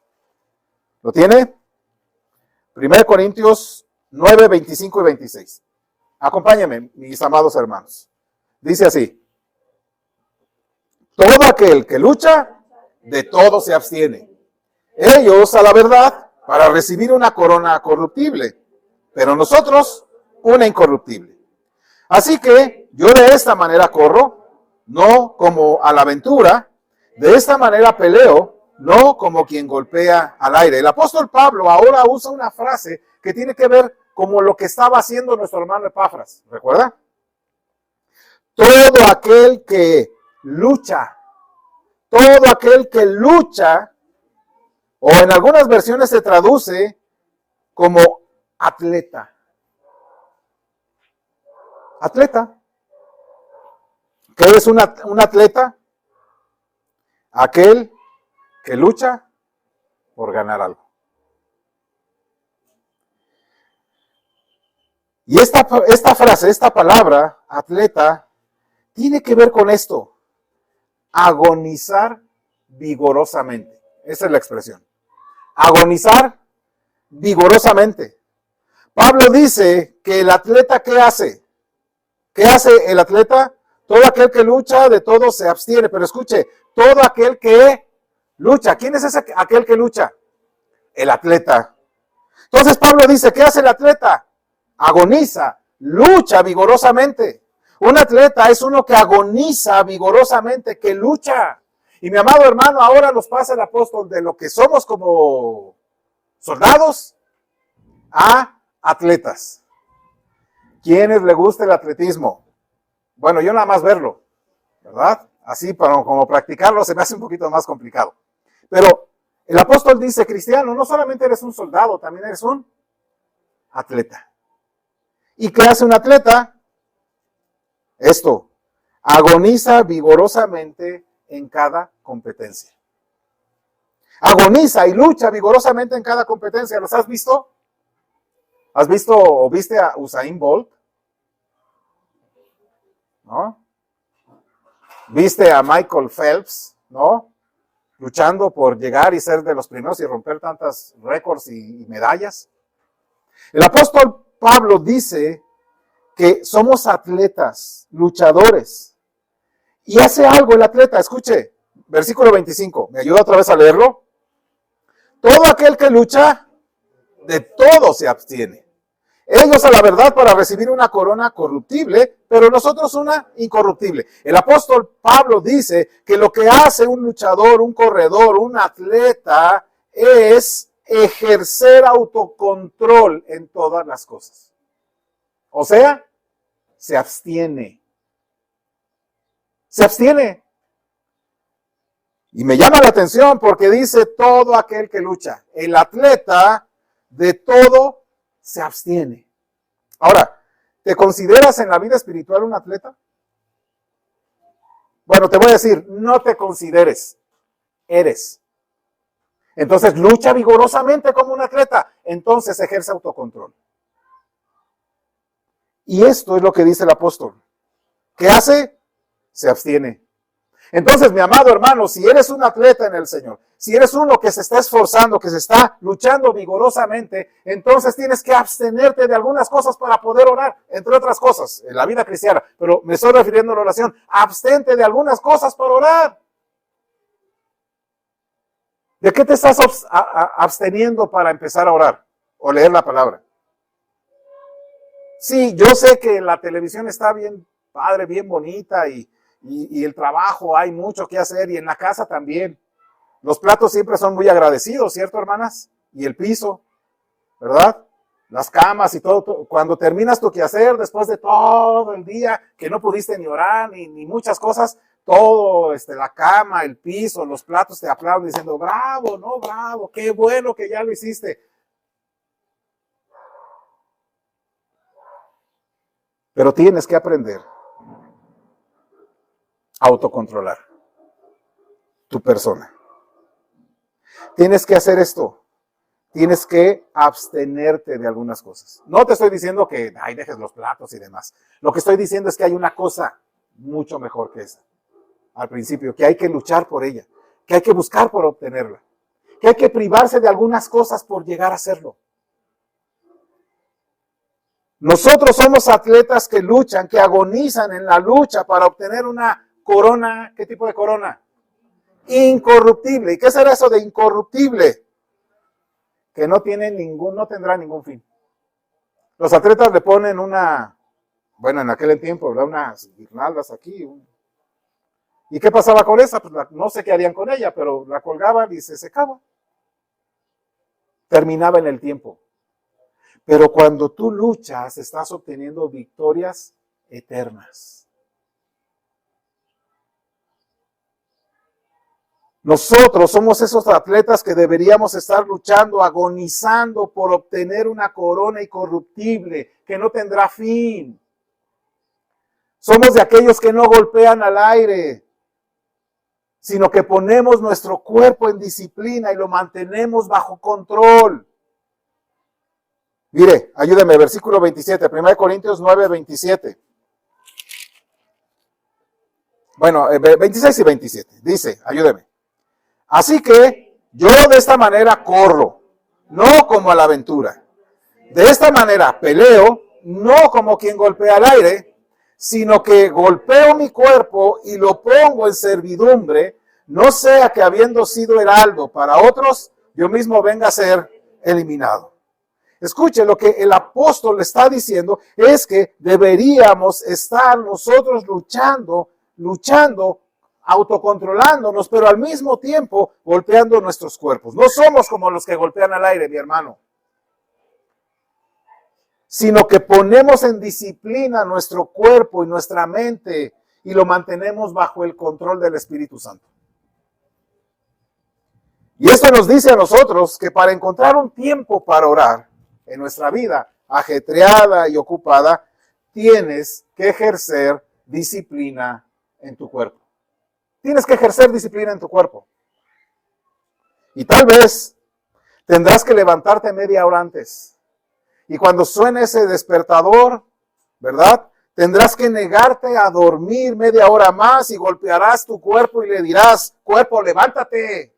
¿Lo tiene? 1 Corintios 9, 25 y 26. Acompáñenme, mis amados hermanos. Dice así. Todo aquel que lucha, de todo se abstiene. Ellos, a la verdad, para recibir una corona corruptible, pero nosotros, una incorruptible. Así que yo de esta manera corro, no como a la aventura, de esta manera peleo, no como quien golpea al aire. El apóstol Pablo ahora usa una frase que tiene que ver como lo que estaba haciendo nuestro hermano Epáfras, ¿recuerda? Todo aquel que lucha, o en algunas versiones se traduce como atleta. Atleta. ¿Qué es un atleta? Aquel que lucha por ganar algo. Y esta frase, esta palabra, atleta, tiene que ver con esto. Agonizar vigorosamente. Esa es la expresión. Agonizar vigorosamente. Pablo dice que el atleta, ¿qué hace? ¿Qué hace el atleta? Todo aquel que lucha, de todo se abstiene. Pero escuche, todo aquel que lucha. ¿Quién es ese aquel que lucha? El atleta. Entonces Pablo dice, ¿qué hace el atleta? Agoniza, lucha vigorosamente. Un atleta es uno que agoniza vigorosamente, que lucha. Y mi amado hermano, ahora nos pasa el apóstol de lo que somos como soldados a atletas. ¿Quiénes le gusta el atletismo? Bueno, yo nada más verlo, ¿verdad? Así, para como practicarlo se me hace un poquito más complicado. Pero el apóstol dice, cristiano, no solamente eres un soldado, también eres un atleta. ¿Y qué hace un atleta? Esto, agoniza vigorosamente en cada competencia. Agoniza y lucha vigorosamente en cada competencia. ¿Los has visto? ¿Has visto o viste a Usain Bolt? ¿No? ¿Viste a Michael Phelps? ¿No? Luchando por llegar y ser de los primeros y romper tantos récords y medallas. El apóstol Pablo dice que somos atletas, luchadores. Y hace algo el atleta, escuche, versículo 25, ¿me ayuda otra vez a leerlo? Todo aquel que lucha, de todo se abstiene. Ellos a la verdad para recibir una corona corruptible, pero nosotros una incorruptible. El apóstol Pablo dice que lo que hace un luchador, un corredor, un atleta es ejercer autocontrol en todas las cosas. O sea, se abstiene. Se abstiene. Y me llama la atención porque dice todo aquel que lucha. El atleta de todo se abstiene. Ahora, ¿te consideras en la vida espiritual un atleta? Bueno, te voy a decir, no te consideres, eres. Entonces lucha vigorosamente como un atleta, entonces ejerce autocontrol. Y esto es lo que dice el apóstol. ¿Qué hace? Se abstiene. Entonces, mi amado hermano, si eres un atleta en el Señor, si eres uno que se está esforzando, que se está luchando vigorosamente, entonces tienes que abstenerte de algunas cosas para poder orar, entre otras cosas, en la vida cristiana, pero me estoy refiriendo a la oración. Abstente de algunas cosas para orar. ¿De qué te estás absteniendo para empezar a orar o leer la palabra? Sí, yo sé que la televisión está bien padre, bien bonita y el trabajo hay mucho que hacer y en la casa también. Los platos siempre son muy agradecidos, ¿cierto, hermanas? Y el piso, ¿verdad? Las camas y todo. Cuando terminas tu quehacer, después de todo el día que no pudiste ni orar ni muchas cosas, todo, la cama, el piso, los platos te aplauden diciendo, bravo, no, bravo, qué bueno que ya lo hiciste. Pero tienes que aprender a autocontrolar tu persona. Tienes que hacer esto. Tienes que abstenerte de algunas cosas. No te estoy diciendo que dejes los platos y demás. Lo que estoy diciendo es que hay una cosa mucho mejor que esa. Al principio, que hay que luchar por ella, que hay que buscar por obtenerla, que hay que privarse de algunas cosas por llegar a hacerlo. Nosotros somos atletas que luchan, que agonizan en la lucha para obtener una corona. ¿Qué tipo de corona? Incorruptible. ¿Y qué será eso de incorruptible? Que no tendrá ningún fin. Los atletas le ponen en aquel tiempo, ¿verdad? Unas guirnaldas aquí. ¿Y qué pasaba con esa? Pues no sé qué harían con ella, pero la colgaban y se secaba. Terminaba en el tiempo. Pero cuando tú luchas, estás obteniendo victorias eternas. Nosotros somos esos atletas que deberíamos estar luchando, agonizando por obtener una corona incorruptible que no tendrá fin. Somos de aquellos que no golpean al aire, sino que ponemos nuestro cuerpo en disciplina y lo mantenemos bajo control. Mire, ayúdeme, versículo 27, 1 Corintios 9, 27. Bueno, 26 y 27, dice, ayúdeme. Así que yo de esta manera corro, no como a la aventura. De esta manera peleo, no como quien golpea al aire, sino que golpeo mi cuerpo y lo pongo en servidumbre, no sea que habiendo sido heraldo para otros, yo mismo venga a ser eliminado. Escuche, lo que el apóstol le está diciendo es que deberíamos estar nosotros luchando, autocontrolándonos, pero al mismo tiempo golpeando nuestros cuerpos. No somos como los que golpean al aire, mi hermano, sino que ponemos en disciplina nuestro cuerpo y nuestra mente y lo mantenemos bajo el control del Espíritu Santo. Y esto nos dice a nosotros que para encontrar un tiempo para orar en nuestra vida ajetreada y ocupada, tienes que ejercer disciplina en tu cuerpo. Tienes que ejercer disciplina en tu cuerpo. Y tal vez tendrás que levantarte media hora antes. Y cuando suene ese despertador, ¿verdad? Tendrás que negarte a dormir media hora más y golpearás tu cuerpo y le dirás, cuerpo, levántate.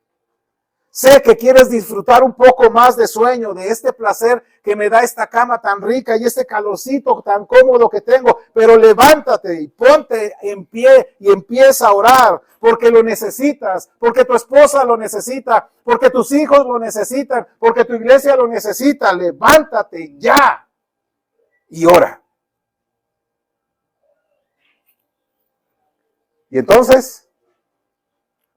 Sé que quieres disfrutar un poco más de sueño, de este placer que me da esta cama tan rica y este calorcito tan cómodo que tengo, pero levántate y ponte en pie y empieza a orar, porque lo necesitas, porque tu esposa lo necesita, porque tus hijos lo necesitan, porque tu iglesia lo necesita. Levántate ya y ora. Y entonces,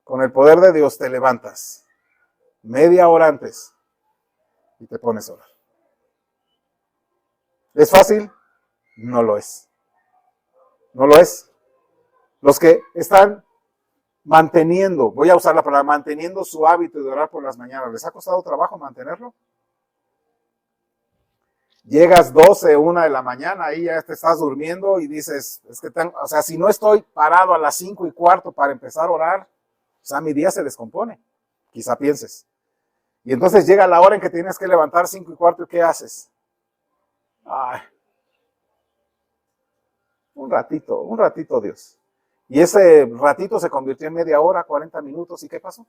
con el poder de Dios te levantas media hora antes y te pones a orar. ¿Es fácil? No lo es. No lo es. Los que están manteniendo, voy a usar la palabra, manteniendo su hábito de orar por las mañanas, ¿les ha costado trabajo mantenerlo? Llegas 12, 1 de la mañana, ahí ya te estás durmiendo y dices, es que o sea, si no estoy parado a las 5:15 para empezar a orar, o sea, mi día se descompone. Quizá pienses. Y entonces llega la hora en que tienes que levantar 5:15 y ¿qué haces? Ay, un ratito Dios. Y ese ratito se convirtió en media hora, 40 minutos, ¿y qué pasó?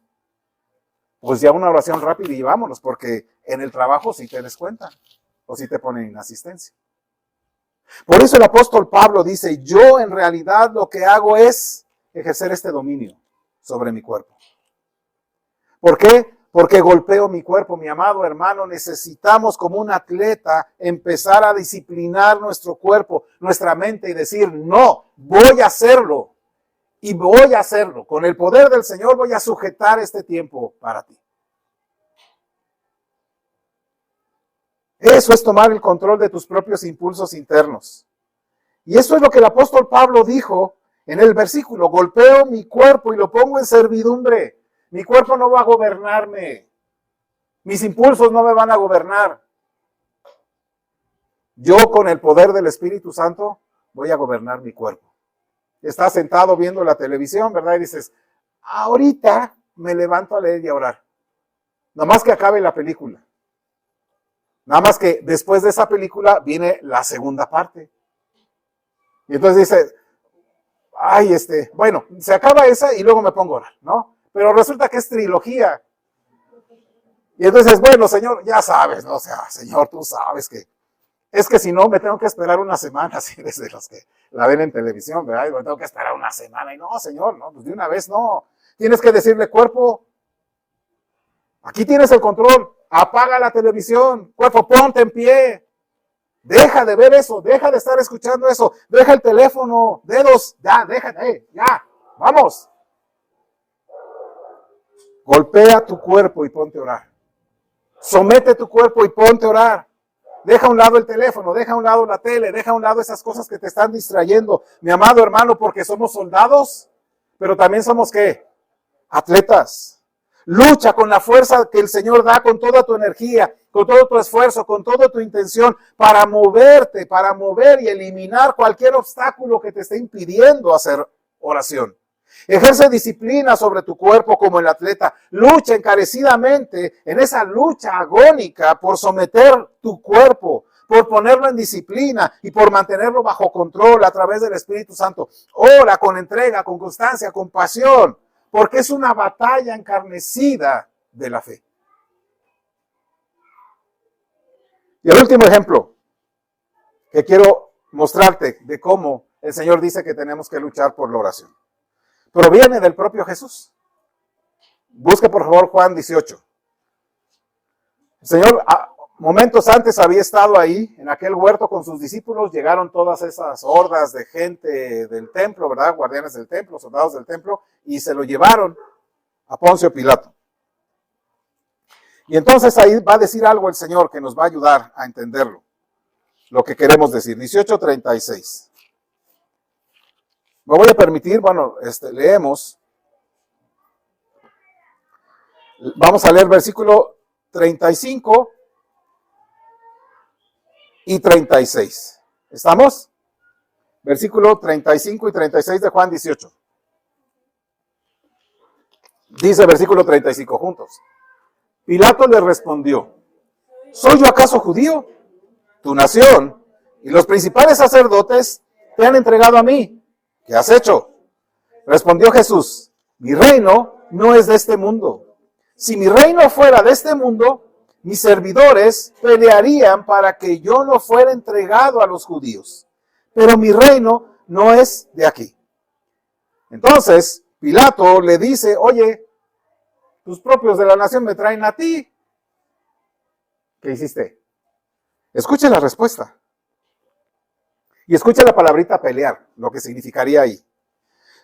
Pues ya una oración rápida y vámonos, porque en el trabajo sí te descuentan, o sí te ponen en asistencia. Por eso el apóstol Pablo dice, yo en realidad lo que hago es ejercer este dominio sobre mi cuerpo. ¿Por qué? Porque golpeo mi cuerpo, mi amado hermano. Necesitamos como un atleta empezar a disciplinar nuestro cuerpo, nuestra mente y decir, no, voy a hacerlo. Y voy a hacerlo. Con el poder del Señor voy a sujetar este tiempo para ti. Eso es tomar el control de tus propios impulsos internos. Y eso es lo que el apóstol Pablo dijo en el versículo, golpeo mi cuerpo y lo pongo en servidumbre. Mi cuerpo no va a gobernarme. Mis impulsos no me van a gobernar. Yo con el poder del Espíritu Santo voy a gobernar mi cuerpo. Estás sentado viendo la televisión, ¿verdad? Y dices, ahorita me levanto a leer y a orar. Nada más que acabe la película. Nada más que después de esa película viene la segunda parte. Y entonces dices, ay, bueno, se acaba esa y luego me pongo a orar, ¿no? Pero resulta que es trilogía. Y entonces, bueno, Señor, ya sabes, ¿no? O sea, Señor, tú sabes que es que si no, me tengo que esperar una semana, si eres de los que la ven en televisión, ¿verdad? Y me tengo que esperar una semana. Y no, Señor, no, pues de una vez no. Tienes que decirle, cuerpo, aquí tienes el control. Apaga la televisión. Cuerpo, ponte en pie. Deja de ver eso, deja de estar escuchando eso. Deja el teléfono, dedos, ya, déjate, ya, vamos. Golpea tu cuerpo y ponte a orar. Somete tu cuerpo y ponte a orar. Deja a un lado el teléfono, deja a un lado la tele, deja a un lado esas cosas que te están distrayendo. Mi amado hermano, porque somos soldados, pero también somos ¿qué? Atletas. Lucha con la fuerza que el Señor da, con toda tu energía, con todo tu esfuerzo, con toda tu intención, para moverte, para mover y eliminar cualquier obstáculo que te esté impidiendo hacer oración. Ejerce disciplina sobre tu cuerpo como el atleta. Lucha encarecidamente en esa lucha agónica por someter tu cuerpo, por ponerlo en disciplina y por mantenerlo bajo control a través del Espíritu Santo. Ora con entrega, con constancia, con pasión, porque es una batalla encarnecida de la fe. Y el último ejemplo que quiero mostrarte de cómo el Señor dice que tenemos que luchar por la oración, proviene del propio Jesús. Busque por favor Juan 18. El Señor momentos antes había estado ahí en aquel huerto con sus discípulos. Llegaron todas esas hordas de gente del templo, ¿verdad? Guardianes del templo, soldados del templo, y se lo llevaron a Poncio Pilato. Y entonces ahí va a decir algo el Señor que nos va a ayudar a entenderlo, lo que queremos decir. 18:36. Me voy a permitir, leemos. Vamos a leer versículo 35 y 36. ¿Estamos? Versículo 35 y 36 de Juan 18. Dice versículo 35 juntos. Pilato le respondió: ¿soy yo acaso judío? Tu nación y los principales sacerdotes te han entregado a mí. ¿Qué has hecho? Respondió Jesús: mi reino no es de este mundo. Si mi reino fuera de este mundo, mis servidores pelearían para que yo no fuera entregado a los judíos. Pero mi reino no es de aquí. Entonces, Pilato le dice: oye, tus propios de la nación me traen a ti. ¿Qué hiciste? Escuche la respuesta. Y escuche la palabrita pelear, lo que significaría ahí.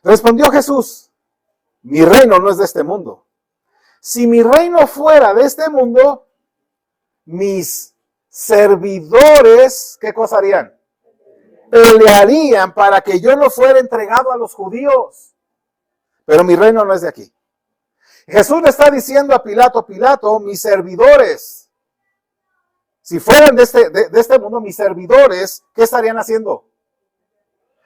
Respondió Jesús: mi reino no es de este mundo. Si mi reino fuera de este mundo, mis servidores, ¿qué cosa harían? Pelearían para que yo no fuera entregado a los judíos. Pero mi reino no es de aquí. Jesús le está diciendo a Pilato: Pilato, mis servidores, si fueran de este mundo, mis servidores, ¿qué estarían haciendo?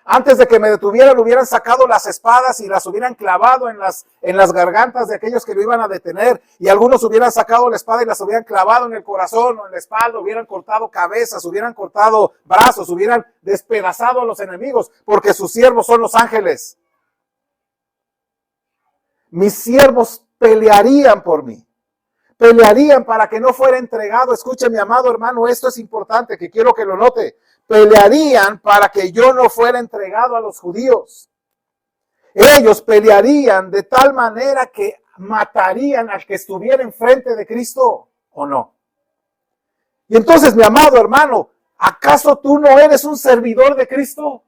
Antes de que me detuvieran, hubieran sacado las espadas y las hubieran clavado en las gargantas de aquellos que lo iban a detener. Y algunos hubieran sacado la espada y las hubieran clavado en el corazón o en la espalda, hubieran cortado cabezas, hubieran cortado brazos, hubieran despedazado a los enemigos, porque sus siervos son los ángeles. Mis siervos pelearían por mí. Pelearían para que no fuera entregado. Escuche, mi amado hermano, esto es importante, que quiero que lo note. Pelearían para que yo no fuera entregado a los judíos. Ellos pelearían de tal manera que matarían al que estuviera enfrente de Cristo, ¿o no? Y entonces, mi amado hermano, ¿acaso tú no eres un servidor de Cristo?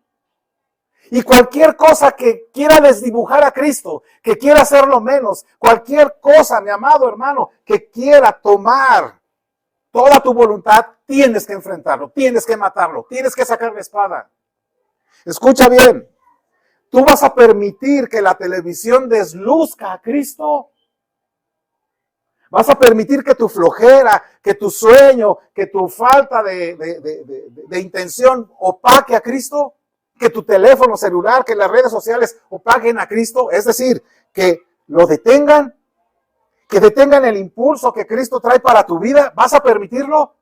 Y cualquier cosa que quiera desdibujar a Cristo, que quiera hacerlo menos, cualquier cosa, mi amado hermano, que quiera tomar toda tu voluntad, tienes que enfrentarlo, tienes que matarlo, tienes que sacar la espada. Escucha bien, ¿tú vas a permitir que la televisión desluzca a Cristo? ¿Vas a permitir que tu flojera, que tu sueño, que tu falta de intención opaque a Cristo? ¿Que tu teléfono celular, que las redes sociales opaquen a Cristo? Es decir, que lo detengan, que detengan el impulso que Cristo trae para tu vida. ¿Vas a permitirlo?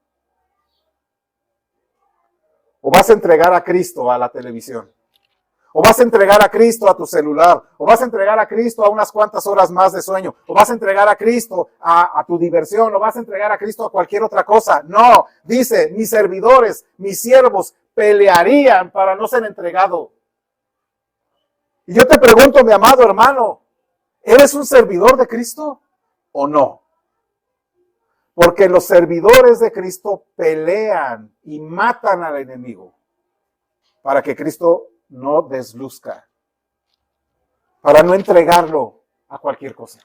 ¿O vas a entregar a Cristo a la televisión? ¿O vas a entregar a Cristo a tu celular? ¿O vas a entregar a Cristo a unas cuantas horas más de sueño? ¿O vas a entregar a Cristo a tu diversión? ¿O vas a entregar a Cristo a cualquier otra cosa? No, dice, mis servidores, mis siervos pelearían para no ser entregado. Y yo te pregunto, mi amado hermano, ¿eres un servidor de Cristo o no? Porque los servidores de Cristo pelean y matan al enemigo para que Cristo no desluzca, para no entregarlo a cualquier cosa.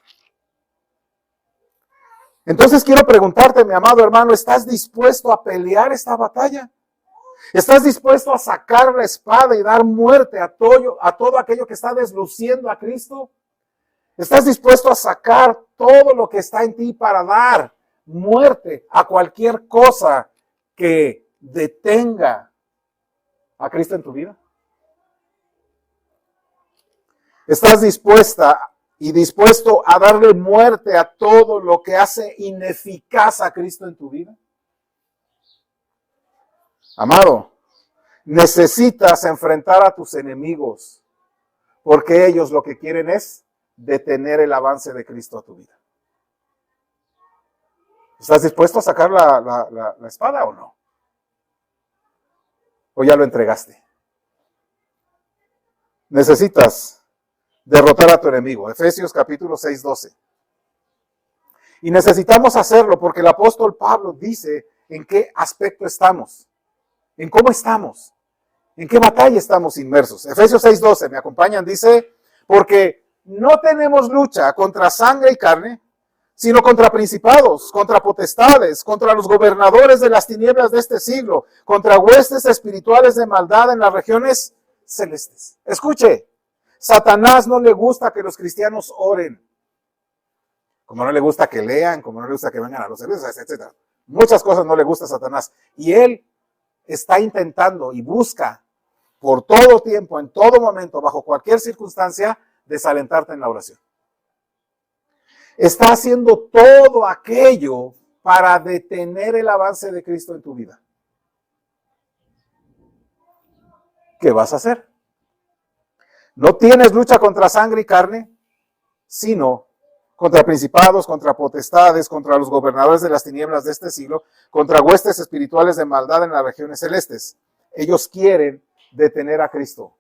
Entonces quiero preguntarte, mi amado hermano, ¿estás dispuesto a pelear esta batalla? ¿Estás dispuesto a sacar la espada y dar muerte a todo aquello que está desluciendo a Cristo? ¿Estás dispuesto a sacar todo lo que está en ti para dar muerte a cualquier cosa que detenga a Cristo en tu vida? ¿Estás dispuesta y dispuesto a darle muerte a todo lo que hace ineficaz a Cristo en tu vida? Amado, necesitas enfrentar a tus enemigos, porque ellos lo que quieren es detener el avance de Cristo a tu vida. ¿Estás dispuesto a sacar la espada o no? ¿O ya lo entregaste? Necesitas derrotar a tu enemigo. Efesios capítulo 6, 12. Y necesitamos hacerlo porque el apóstol Pablo dice en qué aspecto estamos, en cómo estamos, en qué batalla estamos inmersos. Efesios 6, 12, ¿me acompañan? Dice, porque no tenemos lucha contra sangre y carne, sino contra principados, contra potestades, contra los gobernadores de las tinieblas de este siglo, contra huestes espirituales de maldad en las regiones celestes. Escuche, Satanás no le gusta que los cristianos oren, como no le gusta que lean, como no le gusta que vengan a los servicios, etc. Muchas cosas no le gusta a Satanás. Y él está intentando y busca por todo tiempo, en todo momento, bajo cualquier circunstancia, desalentarte en la oración. Está haciendo todo aquello para detener el avance de Cristo en tu vida. ¿Qué vas a hacer? No tienes lucha contra sangre y carne, sino contra principados, contra potestades, contra los gobernadores de las tinieblas de este siglo, contra huestes espirituales de maldad en las regiones celestes. Ellos quieren detener a Cristo.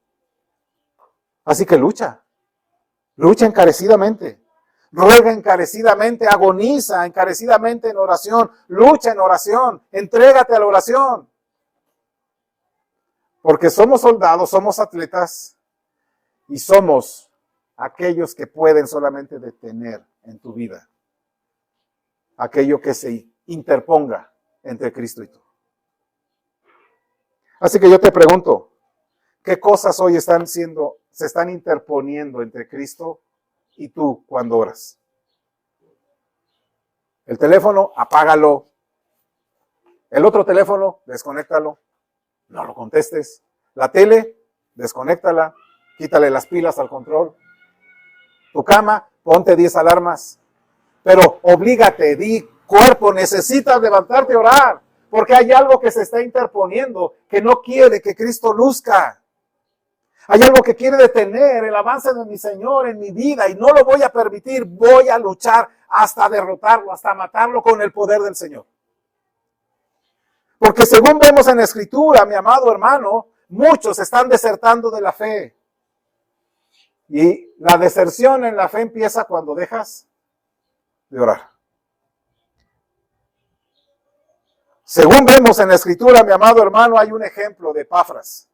Así que lucha encarecidamente. Ruega encarecidamente, agoniza encarecidamente en oración, lucha en oración, entrégate a la oración. Porque somos soldados, somos atletas y somos aquellos que pueden solamente detener en tu vida aquello que se interponga entre Cristo y tú. Así que yo te pregunto, ¿qué cosas hoy se están interponiendo entre Cristo y tú cuando oras? El teléfono, apágalo. El otro teléfono, desconéctalo. No lo contestes. La tele, desconéctala. Quítale las pilas al control. Tu cama, ponte 10 alarmas. Pero oblígate, di, cuerpo, necesitas levantarte a orar. Porque hay algo que se está interponiendo que no quiere que Cristo luzca. Hay algo que quiere detener el avance de mi Señor en mi vida y no lo voy a permitir. Voy a luchar hasta derrotarlo, hasta matarlo con el poder del Señor. Porque según vemos en la Escritura, mi amado hermano, muchos están desertando de la fe. Y la deserción en la fe empieza cuando dejas de orar. Según vemos en la Escritura, mi amado hermano, hay un ejemplo de Epafras.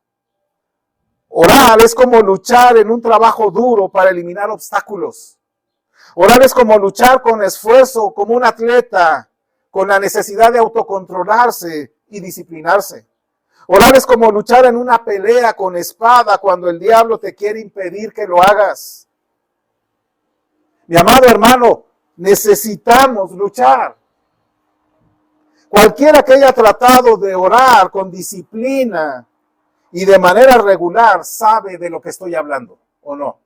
Orar es como luchar en un trabajo duro para eliminar obstáculos. Orar es como luchar con esfuerzo, como un atleta, con la necesidad de autocontrolarse y disciplinarse. Orar es como luchar en una pelea con espada cuando el diablo te quiere impedir que lo hagas. Mi amado hermano, necesitamos luchar. Cualquiera que haya tratado de orar con disciplina y de manera regular sabe de lo que estoy hablando, ¿o no?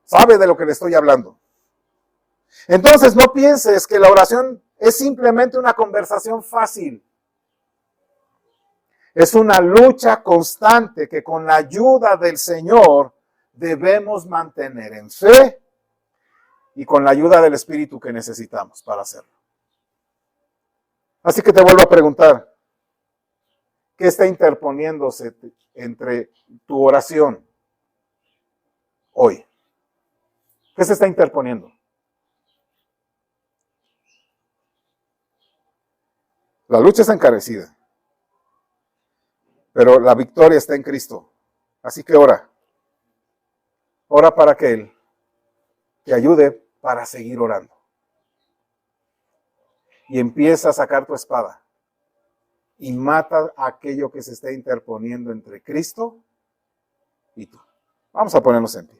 Sabe de lo que le estoy hablando. Entonces no pienses que la oración es simplemente una conversación fácil. Es una lucha constante que con la ayuda del Señor debemos mantener en fe y con la ayuda del Espíritu que necesitamos para hacerlo. Así que te vuelvo a preguntar, ¿qué está interponiéndose entre tu oración hoy? ¿Qué se está interponiendo? La lucha es encarecida, pero la victoria está en Cristo. Así que ora. Ora para que Él te ayude para seguir orando. Y empieza a sacar tu espada y mata aquello que se está interponiendo entre Cristo y tú. Vamos a ponernos en pie.